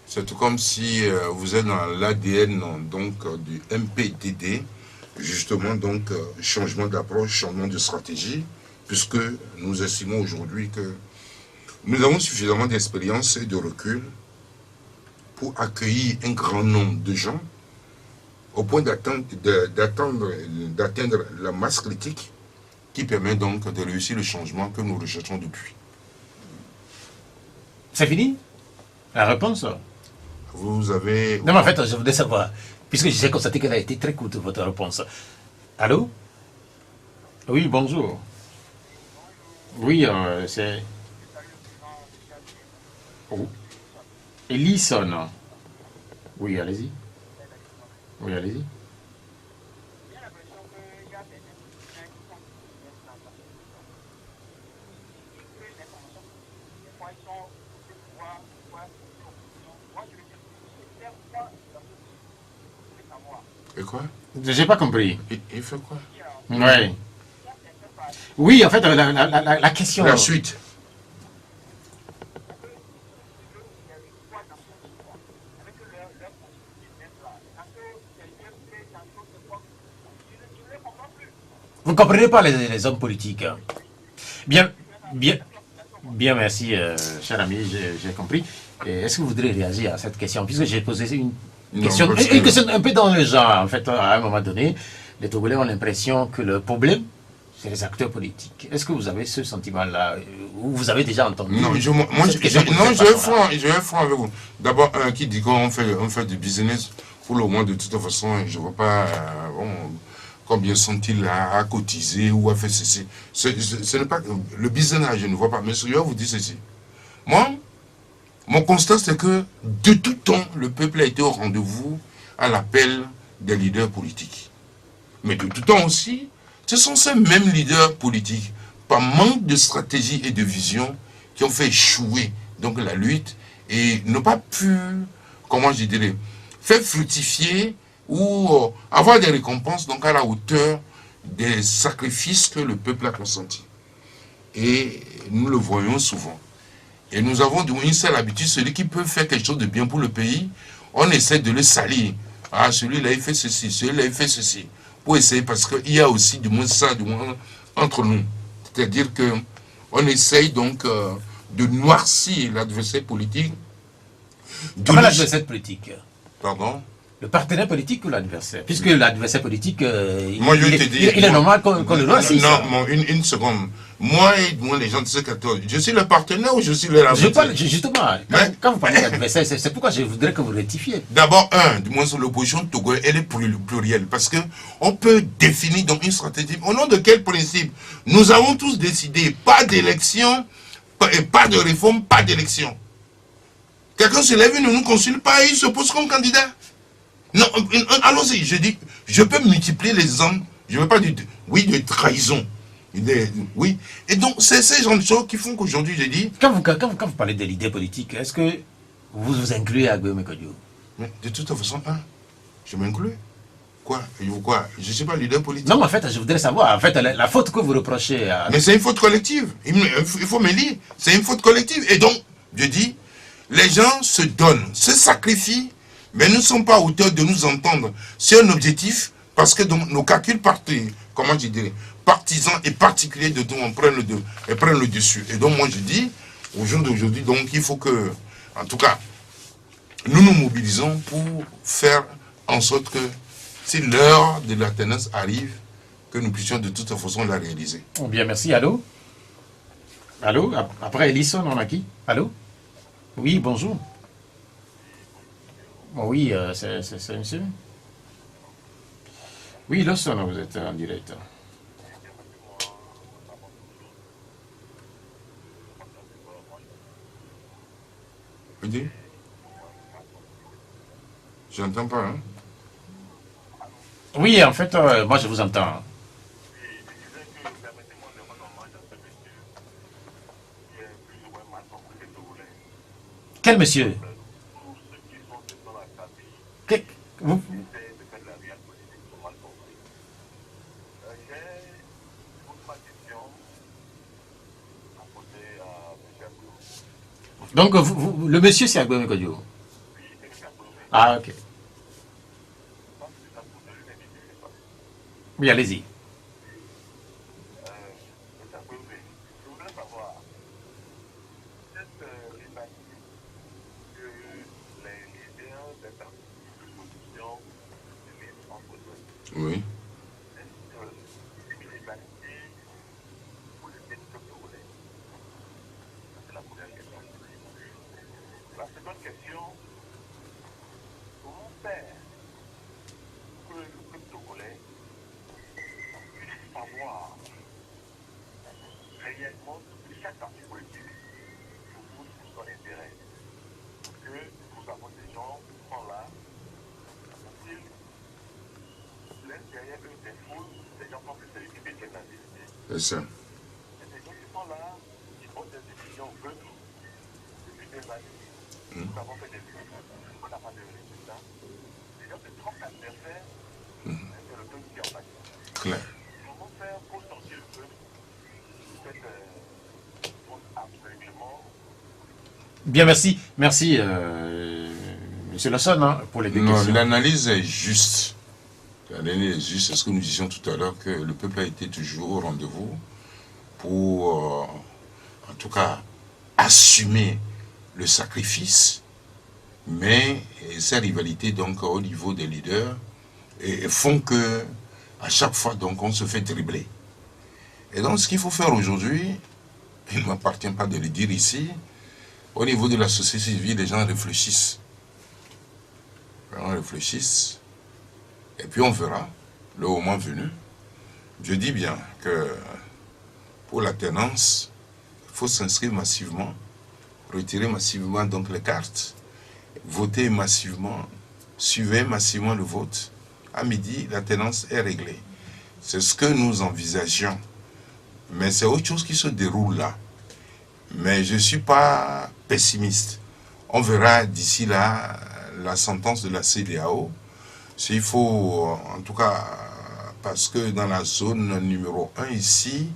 c'est tout comme si vous êtes dans l'ADN donc du MPDD, justement donc changement d'approche, changement de stratégie, puisque nous estimons aujourd'hui que nous avons suffisamment d'expérience et de recul pour accueillir un grand nombre de gens au point d'atteindre la masse critique qui permet donc de réussir le changement que nous recherchons depuis. C'est fini? La réponse? Vous avez... Non, mais en fait, je voudrais savoir, puisque j'ai constaté qu'elle a été très courte, votre réponse. Allô? Oui, bonjour. Oui, c'est... Oh. Ellison. Oui, allez-y. Oui, allez-y. Et quoi? J'ai pas compris. Il fait quoi? Oui. Oui, en fait, la question... La suite. Vous ne comprenez pas les hommes politiques. Bien, bien, bien, merci, cher ami, j'ai compris. Est-ce que vous voudrez réagir à cette question? Puisque j'ai posé Non, question, parce une que- question un peu dans le genre. En fait, à un moment donné, les Togolais ont l'impression que le problème, c'est les acteurs politiques. Est-ce que vous avez ce sentiment-là? Ou vous avez déjà entendu Non, cette question pour cette je vais façon-là? je vais être franc avec vous. D'abord, un qui dit qu'on fait du business, pour le moins, de toute façon, je ne vois pas combien sont-ils à cotiser ou à faire ceci. Ce n'est pas le business, je ne vois pas. Mais je vais vous dire ceci. Moi, mon constat, c'est que de tout temps, le peuple a été au rendez-vous à l'appel des leaders politiques. Mais de tout temps aussi, ce sont ces mêmes leaders politiques, par manque de stratégie et de vision, qui ont fait échouer donc la lutte et n'ont pas pu, comment je dirais, faire fructifier ou avoir des récompenses donc à la hauteur des sacrifices que le peuple a consentis. Et nous le voyons souvent. Et nous avons une seule habitude, celui qui peut faire quelque chose de bien pour le pays, on essaie de le salir. Ah, celui-là, il fait ceci, celui-là, il fait ceci. Pour essayer, parce qu'il y a aussi du moins ça, du moins entre nous. C'est-à-dire que on essaye donc de noircir l'adversaire politique. Comment l'adversaire politique? Pardon? Le partenaire politique ou l'adversaire? Puisque l'adversaire politique, Moi, je vais te dire. il est normal qu'on le noircisse. Non, une seconde. Moi, les gens de ce 14, je suis le partenaire ou je suis le Je parle, justement, Mais- quand vous parlez d'adversaire, c'est pourquoi je voudrais que vous rectifiez. D'abord, du moins sur l'opposition togolaise, elle est plurielle. Parce que on peut définir donc une stratégie. Au nom de quel principe? Nous avons tous décidé, pas d'élection, pas de réforme, pas d'élection. Quelqu'un se lève, il ne nous consulte pas et il se pose comme candidat. Non, allons-y, je dis, je peux multiplier les exemples, je ne veux pas dire, oui, de trahison. Oui. Et donc, c'est ces gens de choses qui font qu'aujourd'hui, je dis, Quand vous parlez de l'idée politique, est-ce que vous vous incluez à Guillaume Kodjo? mais de toute façon, je m'inclus. Quoi? Je ne suis pas leader politique. Non, mais en fait, je voudrais savoir, en fait, la faute que vous reprochez à... Mais c'est une faute collective. Il faut me lire. C'est une faute collective. Et donc, je dis, les gens se donnent, se sacrifient, mais ne sont pas à hauteur de nous entendre. C'est un objectif parce que donc, nos calculs comment je dirais, partisans et particuliers de tout, prennent le dessus. Et donc, moi, je dis, au jour d'aujourd'hui, donc, il faut que, en tout cas, nous nous mobilisons pour faire en sorte que, si l'heure de l'alternance arrive, que nous puissions de toute façon la réaliser. Bien, merci. Allô? Allô? Après Ellison, on a qui? Allô? Oui, bonjour. Oui, c'est monsieur? Oui, Lawson, vous êtes en direct. Vous dites? J'entends pas, hein? Oui, en fait, moi je vous entends. Quel monsieur? Que- vous- Donc, le monsieur, c'est Agbemi Kodjo. Ah, ok. Oui, allez-y. Oui. La seconde question, comment faire que le peuple togolais puisse savoir réellement que chaque parti politique pour son intérêt? Que nous avons des gens qui sont là, ils laissent derrière eux des foules, des gens comme celui qui détiennent la vérité. C'est ça. Et des gens qui sont là, qui font des décisions veuves depuis des années. Nous avons fait des études, on n'a pas de résultats. Les gens se trompent d'adversaires C'est le peuple qui en pâtit. Clair. Comment faire pour sortir le peuple de cette aveuglement? Bien, merci. Merci, Monsieur Lasson, hein, pour les deux Non, questions. l'analyse est juste. L'analyse est juste. C'est ce que nous disions tout à l'heure, que le peuple a été toujours au rendez-vous pour, en tout cas, assumer le sacrifice, mais ces rivalités, donc, au niveau des leaders, font que, à chaque fois, donc, on se fait dribbler. Et donc, ce qu'il faut faire aujourd'hui, il ne m'appartient pas de le dire ici, au niveau de la société civile, les gens réfléchissent. Les gens réfléchissent, et puis on verra, le moment venu. Je dis bien que pour la tenance, il faut s'inscrire massivement, retirer massivement donc les cartes, voter massivement, suivre massivement le vote. À midi, la tenance est réglée. C'est ce que nous envisageons. Mais c'est autre chose qui se déroule là. Mais je ne suis pas pessimiste. On verra d'ici là la sentence de la CEDEAO. S'il faut, en tout cas, parce que dans la zone numéro 1 ici,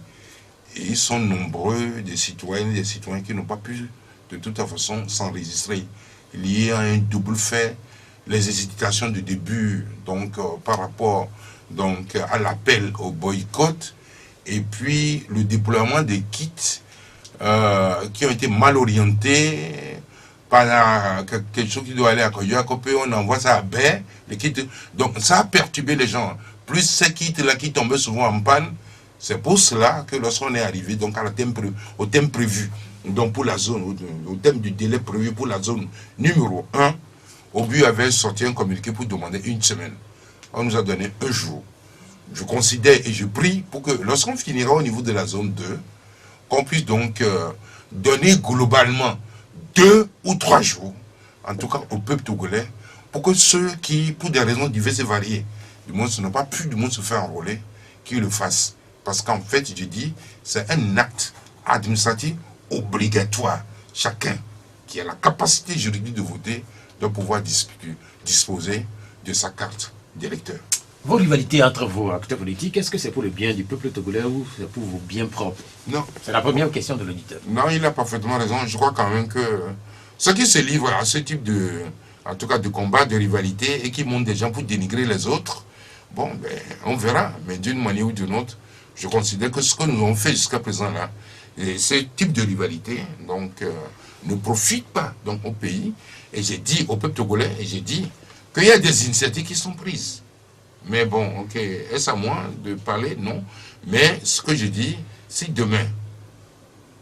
ils sont nombreux des citoyennes et des citoyens qui n'ont pas pu de toute façon s'enregistrer. Il y a un double fait, les hésitations de début donc par rapport donc à l'appel au boycott, et puis le déploiement des kits qui ont été mal orientés par quelque chose qui doit aller à Koyakopé, on envoie ça à Baie, les kits. Donc ça a perturbé les gens. Plus ces kits-là qui tombaient souvent en panne, c'est pour cela que lorsqu'on est arrivé donc au thème prévu, donc pour la zone, au thème du délai prévu pour la zone numéro 1, Obu avait sorti un communiqué pour demander une semaine. On nous a donné un jour. Je considère et je prie pour que lorsqu'on finira au niveau de la zone 2, qu'on puisse donc donner globalement 2 ou 3 jours, en tout cas au peuple togolais, pour que ceux qui, pour des raisons diverses et variées, du moins n'ont pas pu du moins se faire enrôler, qu'ils le fassent. Parce qu'en fait, je dis, c'est un acte administratif obligatoire. Chacun qui a la capacité juridique de voter doit pouvoir disposer de sa carte d'électeur. Vos rivalités entre vos acteurs politiques, est-ce que c'est pour le bien du peuple togolais ou c'est pour vos biens propres? Non. C'est la première question de l'auditeur. Non, il a parfaitement raison. Je crois quand même que ceux qui se livrent à ce type de, en tout cas, de combat, de rivalité et qui montent des gens pour dénigrer les autres, bon, ben, on verra. Mais d'une manière ou d'une autre, je considère que ce que nous avons fait jusqu'à présent là, et ce type de rivalité, donc, ne profite pas donc au pays. Et j'ai dit au peuple togolais, et j'ai dit qu'il y a des initiatives qui sont prises. Mais bon, ok, est-ce à moi de parler? Non. Mais ce que je dis, si demain,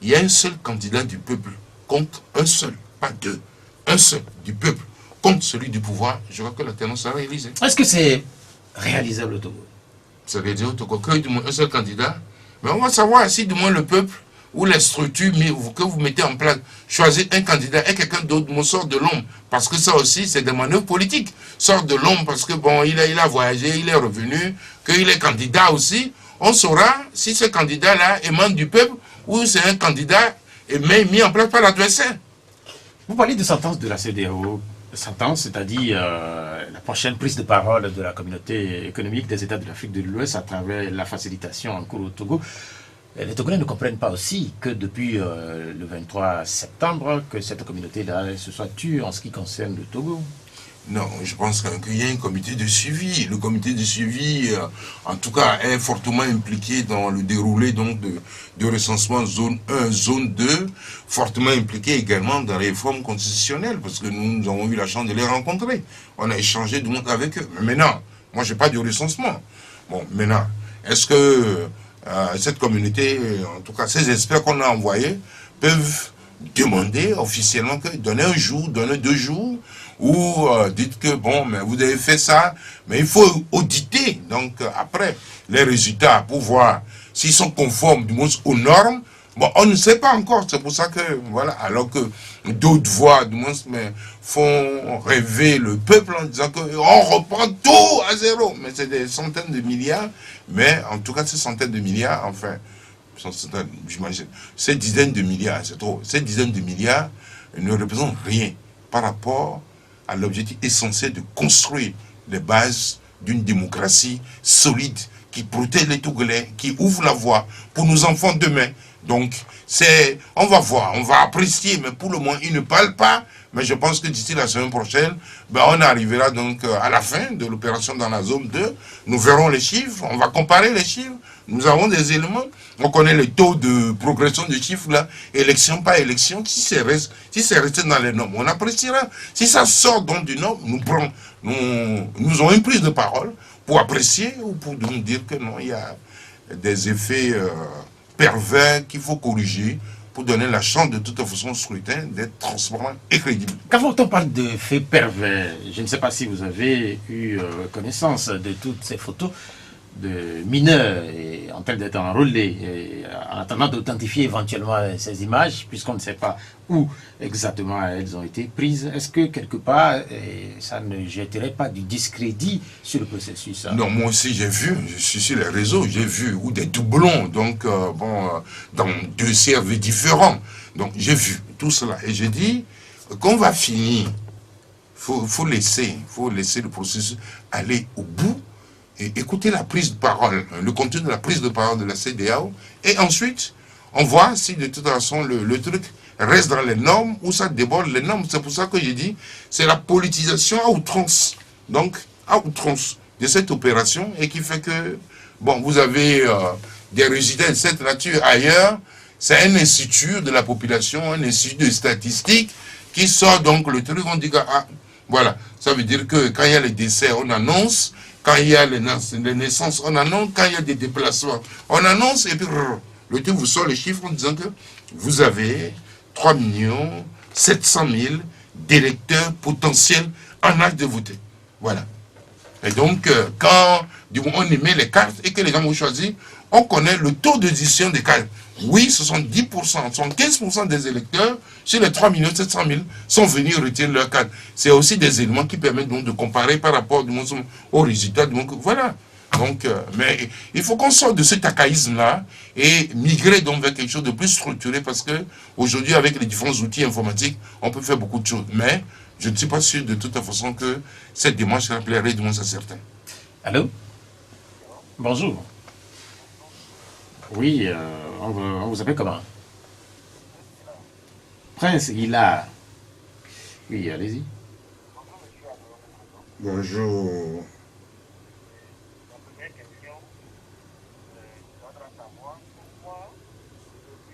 il y a un seul candidat du peuple contre un seul, pas deux, un seul du peuple contre celui du pouvoir, je crois que la tendance sera réalisée. Est-ce que c'est réalisable au Togo? Ça veut dire au Togo que du moins un seul candidat. Mais on va savoir si du moins le peuple ou les structures que vous mettez en place, choisir un candidat et quelqu'un d'autre sort de l'ombre. Parce que ça aussi, c'est des manœuvres politiques. Sort de l'ombre parce que bon, il a voyagé, il est revenu, qu'il est candidat aussi. On saura si ce candidat-là émane du peuple ou c'est un candidat mis en place par l'adversaire. Vous parlez de sentence de la CEDEAO. Sentence, c'est-à-dire la prochaine prise de parole de la communauté économique des États de l'Afrique de l'Ouest à travers la facilitation en cours au Togo. Les Togolais ne comprennent pas aussi que depuis le 23 septembre, que cette communauté-là se soit tue en ce qui concerne le Togo. Non, je pense qu'il y a un comité de suivi. Le comité de suivi, en tout cas, est fortement impliqué dans le déroulé donc, de recensement zone 1, zone 2, fortement impliqué également dans les réformes constitutionnelles, parce que nous avons eu la chance de les rencontrer. On a échangé du monde avec eux. Mais maintenant, moi, je n'ai pas du recensement. Bon, maintenant, est-ce que cette communauté, en tout cas, ces experts qu'on a envoyés, peuvent demander officiellement que donner un jour, donner 2 jours, ou dites que bon, mais vous avez fait ça, mais il faut auditer, donc après, les résultats pour voir s'ils sont conformes du moins aux normes. Bon, on ne sait pas encore, c'est pour ça que, voilà, alors que d'autres voix, du moins, mais font rêver le peuple en disant qu'on reprend tout à zéro. Mais c'est des centaines de milliards, mais en tout cas, ces centaines de milliards, enfin, j'imagine, ces dizaines de milliards, c'est trop, ces dizaines de milliards ne représentent rien par rapport à l'objectif essentiel de construire les bases d'une démocratie solide qui protège les Togolais, qui ouvre la voie pour nos enfants demain. Donc, on va voir, on va apprécier, mais pour le moment, ils ne parlent pas. Mais je pense que d'ici la semaine prochaine, on arrivera donc à la fin de l'opération dans la zone 2. Nous verrons les chiffres, on va comparer les chiffres. Nous avons des éléments, on connaît le taux de progression des chiffres là, élection par élection. Si c'est resté dans les normes, on appréciera. Si ça sort donc du norme, nous aurons une prise de parole pour apprécier ou pour nous dire que non, il y a des effets pervers qu'il faut corriger pour donner la chance de toute façon au scrutin d'être transparent et crédible. Quand on parle de faits pervers, je ne sais pas si vous avez eu connaissance de toutes ces photos de mineurs en train d'être enrôlés, en attendant d'authentifier éventuellement ces images, puisqu'on ne sait pas où exactement elles ont été prises. Est-ce que quelque part, ça ne jetterait pas du discrédit sur le processus? Non, moi aussi j'ai vu, je suis sur les réseaux, j'ai vu, ou des doublons, donc dans 2 CV différents. Donc j'ai vu tout cela. Et j'ai dit qu'on va finir, faut laisser le processus aller au bout, et écouter la prise de parole, le contenu de la prise de parole de la CEDEAO, et ensuite, on voit si de toute façon le truc reste dans les normes ou ça déborde les normes. C'est pour ça que j'ai dit, c'est la politisation à outrance, donc à outrance de cette opération, et qui fait que, bon, vous avez des résultats de cette nature ailleurs. C'est un institut de la population, un institut de statistiques, qui sort donc le truc, on dit que, ah, voilà, ça veut dire que quand il y a les décès, on annonce. Quand il y a les naissances, on annonce. Quand il y a des déplacements, on annonce. Et puis, le truc vous sort les chiffres en disant que vous avez 3 700 000 d'électeurs potentiels en âge de voter. Voilà. Et donc, quand on émet les cartes et que les gens vont choisir, on connaît le taux de décision des cartes. Oui, 70%, 75% des électeurs, sur les 3 700 000, sont venus retirer leur carte. C'est aussi des éléments qui permettent donc de comparer par rapport aux résultats. Donc, voilà. Donc, mais il faut qu'on sorte de cet archaïsme-là et migrer donc vers quelque chose de plus structuré, parce que aujourd'hui, avec les différents outils informatiques, on peut faire beaucoup de choses. Mais je ne suis pas sûr de toute façon que cette démarche plairait du moins à certains. Allô? Bonjour. Oui, on vous appelle comment? Prince Hila. Oui, allez-y. Bonjour. La première question, je voudrais savoir pourquoi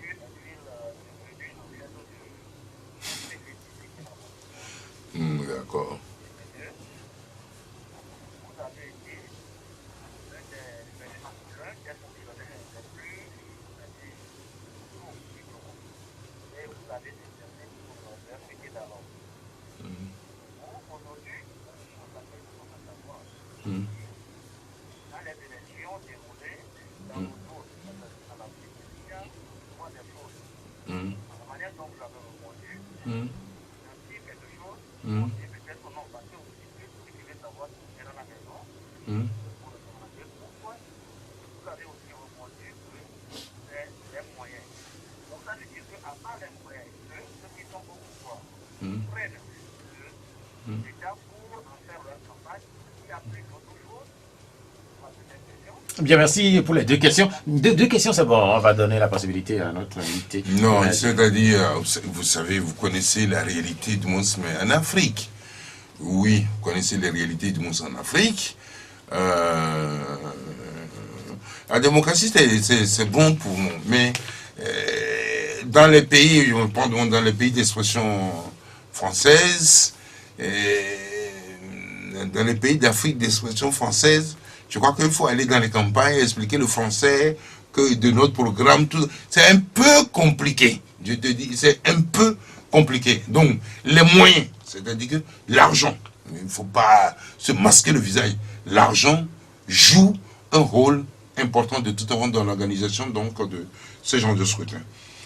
le lieu est-il devenu l'objet de spécificité. D'accord. Vous avez été l'un des fonctionnaires les plus et vous avez déterminé pour leur métier d'avant. Aujourd'hui, on s'appelle pour savoir. Dans les élections déroulées dans nos zones, à l'Afrique, il y a souvent des choses. La manière dont vous avez répondu, c'est quelque chose, et peut-être qu'on en passait aussi plus, vous devez savoir si vous êtes dans la maison, pour le demander pourquoi vous avez aussi répondu que c'est les moyens. Donc ça veut dire qu'à part les moyens, ceux qui sont au pouvoir prennent l'État pour en faire leur campagne, il y a plus d'autres choses. Bien, merci pour les 2 questions. Deux questions, c'est bon. On va donner la possibilité à notre invité. Non, c'est-à-dire, vous savez, vous connaissez la réalité du monde mais en Afrique. Oui, vous connaissez les réalités du monde en Afrique. La démocratie, c'est bon pour nous. Mais dans les pays, je prends dans les pays d'expression française, dans les pays d'Afrique d'expression française, je crois qu'il faut aller dans les campagnes et expliquer le français, que de notre programme, tout. C'est un peu compliqué. Je te dis, c'est un peu compliqué. Donc, les moyens, c'est-à-dire que l'argent, il ne faut pas se masquer le visage. L'argent joue un rôle important de tout avant dans l'organisation donc de ce genre de scrutin.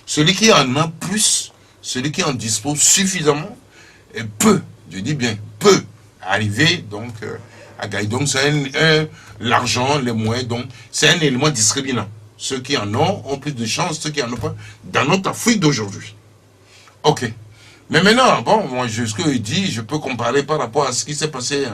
Celui qui en a plus, celui qui en dispose suffisamment, peut, je dis bien, peut arriver donc à gagner. Donc c'est l'argent, les moyens, donc c'est un élément discriminant. Ceux qui en ont plus de chance, ceux qui en ont pas, dans notre Afrique d'aujourd'hui. Ok. Mais maintenant, bon, moi, ce que je dis, je peux comparer par rapport à ce qui s'est passé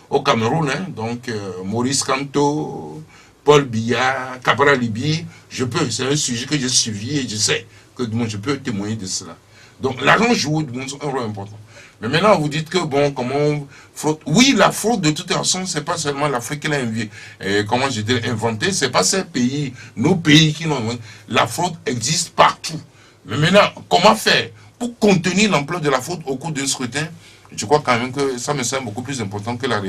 au Cameroun, hein, donc Maurice Kanto, Paul Biya, Capra Libi, je peux, c'est un sujet que j'ai suivi et je sais que je peux témoigner de cela. Donc l'argent joue un rôle important. Mais maintenant, vous dites que, bon, comment fraude. Oui, la fraude, de toute façon, c'est pas seulement l'Afrique qui l'a comment je dirais, inventé, c'est pas ces pays, nos pays qui l'ont inventé. La fraude existe partout. Mais maintenant, comment faire pour contenir l'ampleur de la fraude au cours d'un scrutin? Je crois quand même que ça me semble beaucoup plus important que la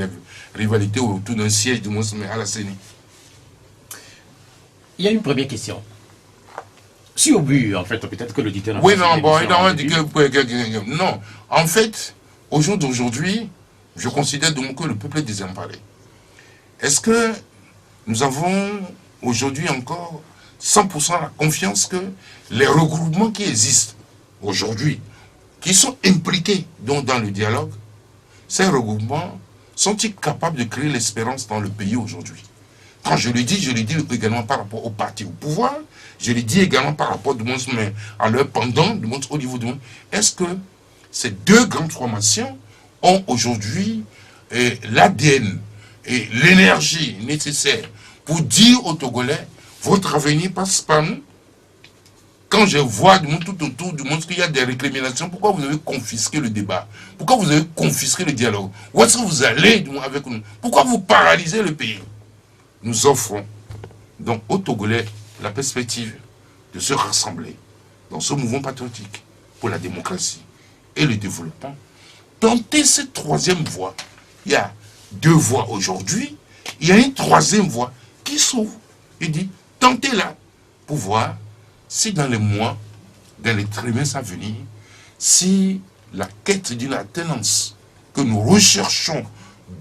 rivalité autour d'un siège du monde à la CENI. Il y a une première question. Si au but, en fait, peut-être que l'auditeur n'a oui, pas non, bon, non. En fait, au jour d'aujourd'hui, je considère donc que le peuple est désemparé. Est-ce que nous avons aujourd'hui encore 100% la confiance que les regroupements qui existent aujourd'hui, qui sont impliqués donc dans le dialogue, ces regroupements sont-ils capables de créer l'espérance dans le pays aujourd'hui? Quand je le dis également par rapport au parti au pouvoir, je le dis également par rapport à leur pendant au niveau du monde. Est-ce que ces deux grandes formations ont aujourd'hui l'ADN et l'énergie nécessaire pour dire aux Togolais, votre avenir passe par nous? Quand je vois tout autour du monde qu'il y a des récriminations, pourquoi vous avez confisqué le débat? Pourquoi vous avez confisqué le dialogue? Où est-ce que vous allez avec nous? Pourquoi vous paralysez le pays? Nous offrons donc aux Togolais la perspective de se rassembler dans ce mouvement patriotique pour la démocratie et le développement. Tenter cette troisième voie. Il y a deux voies aujourd'hui, il y a une troisième voie qui s'ouvre. Il dit, tentez-la pour voir si dans les mois, dans les trimestres à venir, si la quête d'une alternance que nous recherchons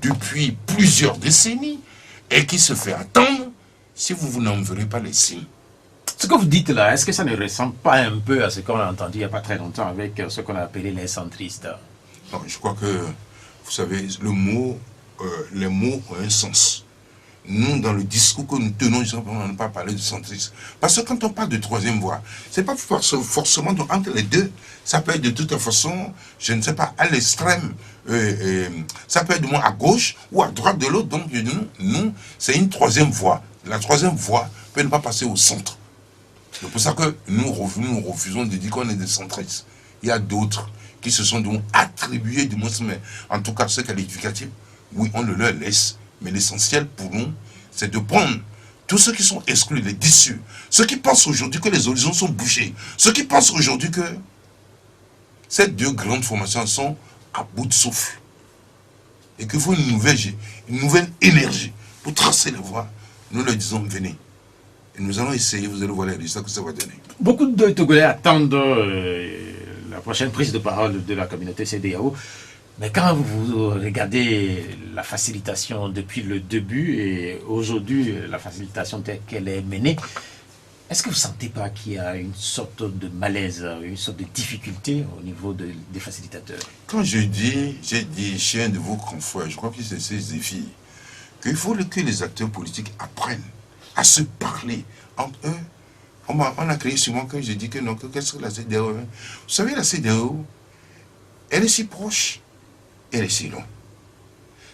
depuis plusieurs décennies et qui se fait attendre, si vous n'en verrez pas les signes. Ce que vous dites là, est-ce que ça ne ressemble pas un peu à ce qu'on a entendu il n'y a pas très longtemps avec ce qu'on a appelé les centristes? Non, je crois que, vous savez, les mots ont un sens. Nous, dans le discours que nous tenons, on n'a pas parlé de centrisme. Parce que quand on parle de troisième voie, c'est pas forcément entre les deux. Ça peut être de toute façon, je ne sais pas, à l'extrême. Ça peut être du moins à gauche ou à droite de l'autre. Donc, nous, c'est une troisième voie. La troisième voie peut ne pas passer au centre. C'est pour ça que nous refusons de dire qu'on est des centristes. Il y a d'autres qui se sont donc attribués, du moins, mais en tout cas, ce qualificatif, oui, on le leur laisse. Mais l'essentiel pour nous, c'est de prendre tous ceux qui sont exclus, les déçus, ceux qui pensent aujourd'hui que les horizons sont bouchés, ceux qui pensent aujourd'hui que ces deux grandes formations sont à bout de souffle. Et qu'il faut une nouvelle énergie pour tracer les voies. Nous leur disons, venez. Et nous allons essayer, vous allez voir les résultats que ça va donner. Beaucoup de Togolais attendent la prochaine prise de parole de la communauté CEDEAO. Mais quand vous regardez la facilitation depuis le début et aujourd'hui la facilitation telle qu'elle est menée, est-ce que vous ne sentez pas qu'il y a une sorte de malaise, une sorte de difficulté au niveau des facilitateurs? Quand j'ai dit chez un de vos confrères, je crois que c'est ces défis, qu'il faut que les acteurs politiques apprennent à se parler entre eux. On a créé souvent que j'ai dit que non, qu'est-ce que la CEDEAO? Vous savez, la CEDEAO, elle est si proche. Elle est si loin.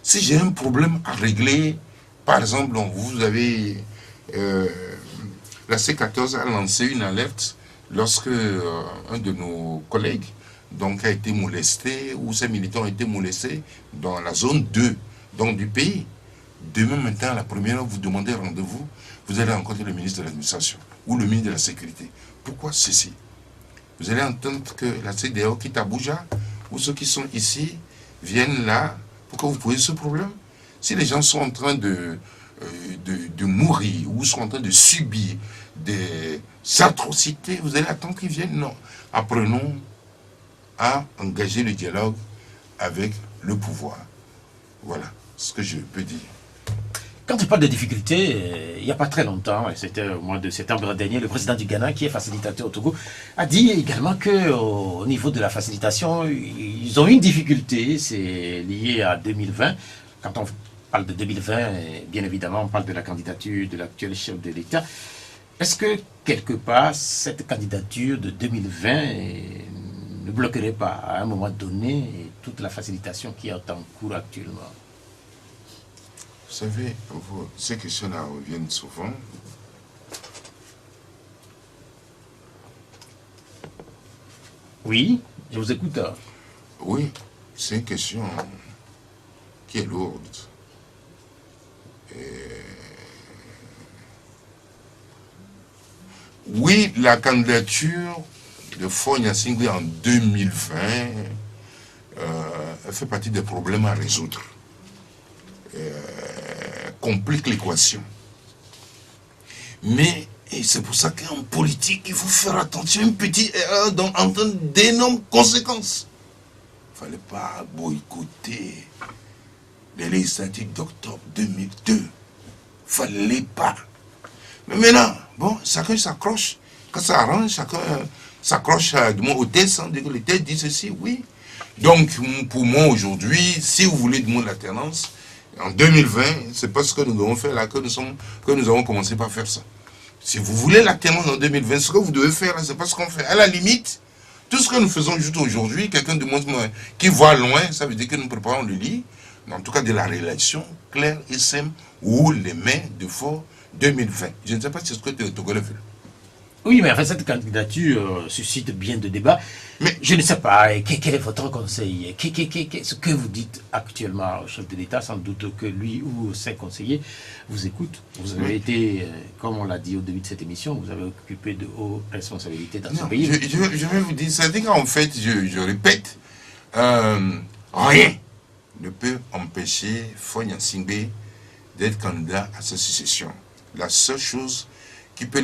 Si j'ai un problème à régler, par exemple, vous avez la C14 a lancé une alerte lorsque un de nos collègues donc, a été molesté, ou ses militants ont été molestés dans la zone 2 donc, du pays. Demain matin, à la première heure, vous demandez rendez-vous, vous allez rencontrer le ministre de l'administration ou le ministre de la sécurité. Pourquoi ceci? Vous allez entendre que la CEDEAO quitte Abuja, ou ceux qui sont ici viennent là pour que vous posiez ce problème. Si les gens sont en train de mourir ou sont en train de subir des atrocités, vous allez attendre qu'ils viennent. Non. Apprenons à engager le dialogue avec le pouvoir. Voilà ce que je peux dire. Quand tu parles de difficultés, il n'y a pas très longtemps, et c'était au mois de septembre dernier, le président du Ghana, qui est facilitateur au Togo, a dit également qu'au niveau de la facilitation, ils ont une difficulté, c'est lié à 2020. Quand on parle de 2020, bien évidemment, on parle de la candidature de l'actuel chef de l'État. Est-ce que, quelque part, cette candidature de 2020 ne bloquerait pas, à un moment donné, toute la facilitation qui est en cours actuellement? savez, ces questions-là reviennent souvent. Oui, je vous écoute. Oui, c'est une question qui est lourde. Oui, la candidature de Faure Gnassingbé en 2020 elle fait partie des problèmes à résoudre. Complique l'équation. Mais c'est pour ça qu'en politique, il faut faire attention à une petite erreur en termes d'énormes conséquences. Il ne fallait pas boycotter les législatives d'octobre 2002. Il ne fallait pas. Mais maintenant, bon, chacun s'accroche. Quand ça arrange, chacun s'accroche au test, sans dire que le test dit ceci, oui. Donc, pour moi, aujourd'hui, si vous voulez de mon alternance, en 2020, c'est pas ce que nous devons faire là que nous avons commencé par faire ça. Si vous voulez l'alternance en 2020, ce que vous devez faire là, c'est pas ce qu'on fait. À la limite, tout ce que nous faisons juste aujourd'hui, quelqu'un de moi qui voit loin, ça veut dire que nous préparons le lit, en tout cas de la relation claire et simple, où les mains de Faure 2020. Je ne sais pas si c'est ce que les Togolais veulent. Oui, mais en fait, cette candidature suscite bien de débats. Mais je ne sais pas, quel est votre conseil? Ce que vous dites actuellement au chef de l'État, sans doute que lui ou ses conseillers vous écoutent. Vous avez été, comme on l'a dit au début de cette émission, vous avez occupé de hautes responsabilités dans ce pays. Je vais vous dire, c'est-à-dire qu'en fait, je répète, rien ne peut empêcher Faure Gnassingbé d'être candidat à sa succession. La seule chose qui peut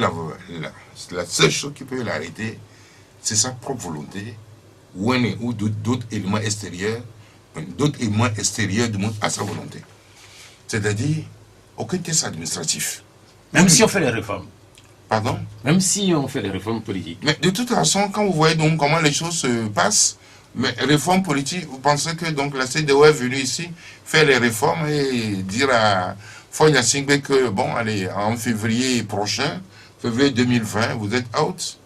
l'arrêter, c'est sa propre volonté ou d'autres éléments extérieurs du monde à sa volonté. C'est-à-dire, aucun test administratif. Même si on fait les réformes. Pardon? Même si on fait les réformes politiques. Mais de toute façon, quand vous voyez donc comment les choses se passent, mais réformes politiques, vous pensez que donc la CEDEAO est venue ici faire les réformes et dire à Faure Gnassingbé que, bon, allez, en février prochain, février 2020, vous êtes out?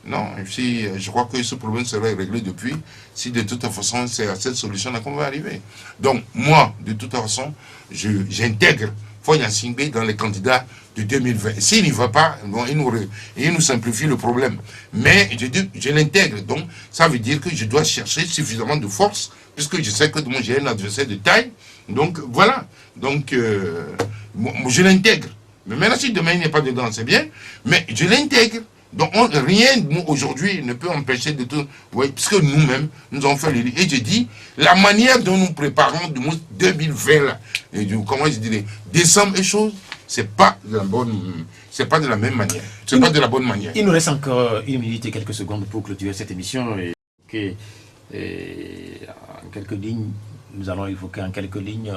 Non, si, je crois que ce problème serait réglé depuis, si de toute façon, c'est à cette solution-là qu'on va arriver. Donc, moi, de toute façon, j'intègre Faure Gnassingbé dans les candidats de 2020. S'il n'y va pas, bon, il nous simplifie le problème. Mais je l'intègre, donc ça veut dire que je dois chercher suffisamment de force, puisque je sais que moi j'ai un adversaire de taille. Donc voilà, donc je l'intègre. Mais maintenant si demain il n'est pas dedans, c'est bien, mais je l'intègre. Donc rien aujourd'hui ne peut empêcher de tout, oui, puisque nous-mêmes, nous avons fait le lit. Et je dis, la manière dont nous préparons du monde 2020 là, et comment je dirais, décembre et choses, c'est pas de la même manière. C'est pas de la bonne manière. Il nous reste encore 1 minute et quelques secondes pour clôturer cette émission. Et en quelques lignes, nous allons évoquer en quelques lignes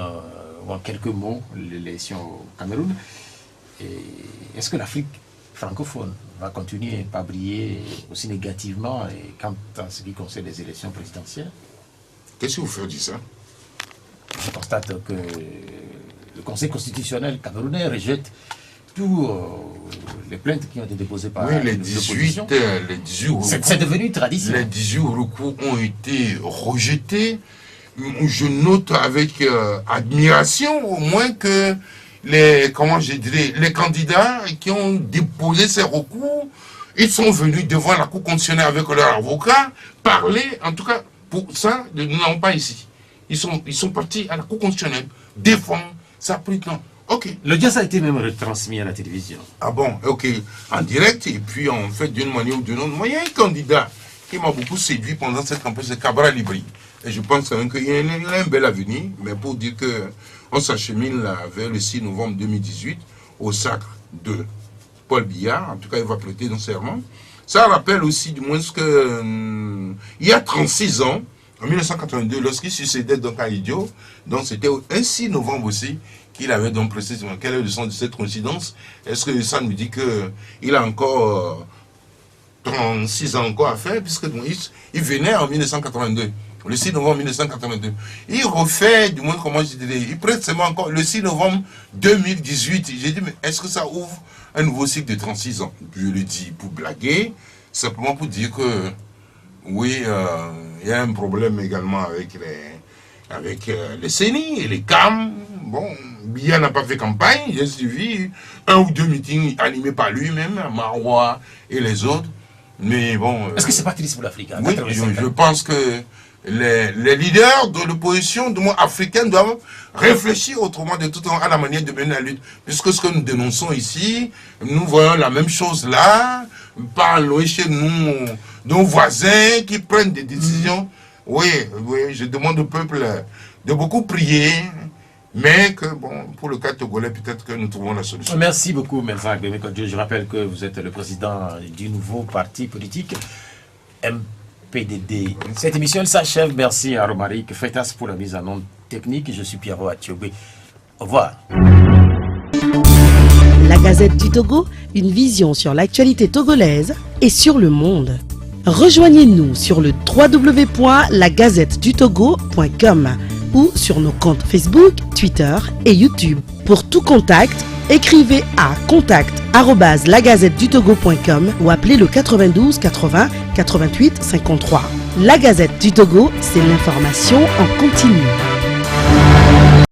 ou en quelques mots l'élection au Cameroun. Est-ce que l'Afrique francophone va continuer à briller aussi négativement et quant à ce qui concerne les élections présidentielles? Qu'est-ce que vous faites dire ça? Je constate que le Conseil constitutionnel camerounais rejette tous les plaintes qui ont été déposées par l'opposition. Les 18 recours, c'est devenu tradition. Les 18 recours ont été rejetés. Je note avec admiration au moins que les candidats qui ont déposé ces recours, ils sont venus devant la Cour constitutionnelle avec leur avocat, parler, en tout cas, pour ça, nous n'avons pas ici. Ils sont partis à la Cour constitutionnelle, défendre, ça a pris temps. Ok. L'audience a été même retransmis à la télévision. Ah bon, ok. En direct, et puis en fait, d'une manière ou d'une autre. Moi, il y a un candidat qui m'a beaucoup séduit pendant cette campagne, c'est Cabral Libri. Et je pense qu'il a un bel avenir, mais pour dire que on s'achemine là vers le 6 novembre 2018 au sacre de Paul Biya. En tout cas, il va prêter dans serment. Ça rappelle aussi du moins que il y a 36 ans, en 1982, lorsqu'il succédait donc à Idiot, donc c'était un 6 novembre aussi qu'il avait donc précisément. Quel est le sens de cette coïncidence? Est-ce que ça nous dit qu'il a encore 36 ans encore à faire, puisque donc, il venait en 1982. Le 6 novembre 1982. Il refait, du moins, comment je dirais, il prête seulement encore le 6 novembre 2018. J'ai dit, mais est-ce que ça ouvre un nouveau cycle de 36 ans? Je le dis pour blaguer, simplement pour dire que, oui, il y a un problème également avec avec les CENI et les CAM. Bon, Biya n'a pas fait campagne, il a suivi un ou deux meetings animés par lui-même, Marois et les autres. Mais bon... Est-ce que c'est pas triste pour l'Afrique? Oui, je pense que les leaders de l'opposition du monde africaine doivent réfléchir autrement de tout temps à la manière de mener la lutte. Puisque ce que nous dénonçons ici, nous voyons la même chose là, par loin chez nous, nos voisins qui prennent des décisions. Oui, je demande au peuple de beaucoup prier, mais que, bon, pour le cas togolais, peut-être que nous trouvons la solution. Merci beaucoup, Melvin Gbemé-Kodjo. Je rappelle que vous êtes le président du nouveau parti politique MPDD. Cette émission s'achève. Merci à Romaric Feitas pour la mise en onde technique. Je suis Pierrot Atiobé. Au revoir. La Gazette du Togo, une vision sur l'actualité togolaise et sur le monde. Rejoignez-nous sur le www.lagazettedutogo.com ou sur nos comptes Facebook, Twitter et YouTube. Pour tout contact, écrivez à contact@lagazettedutogo.com ou appelez le 92 80 88 53. La Gazette du Togo, c'est l'information en continu.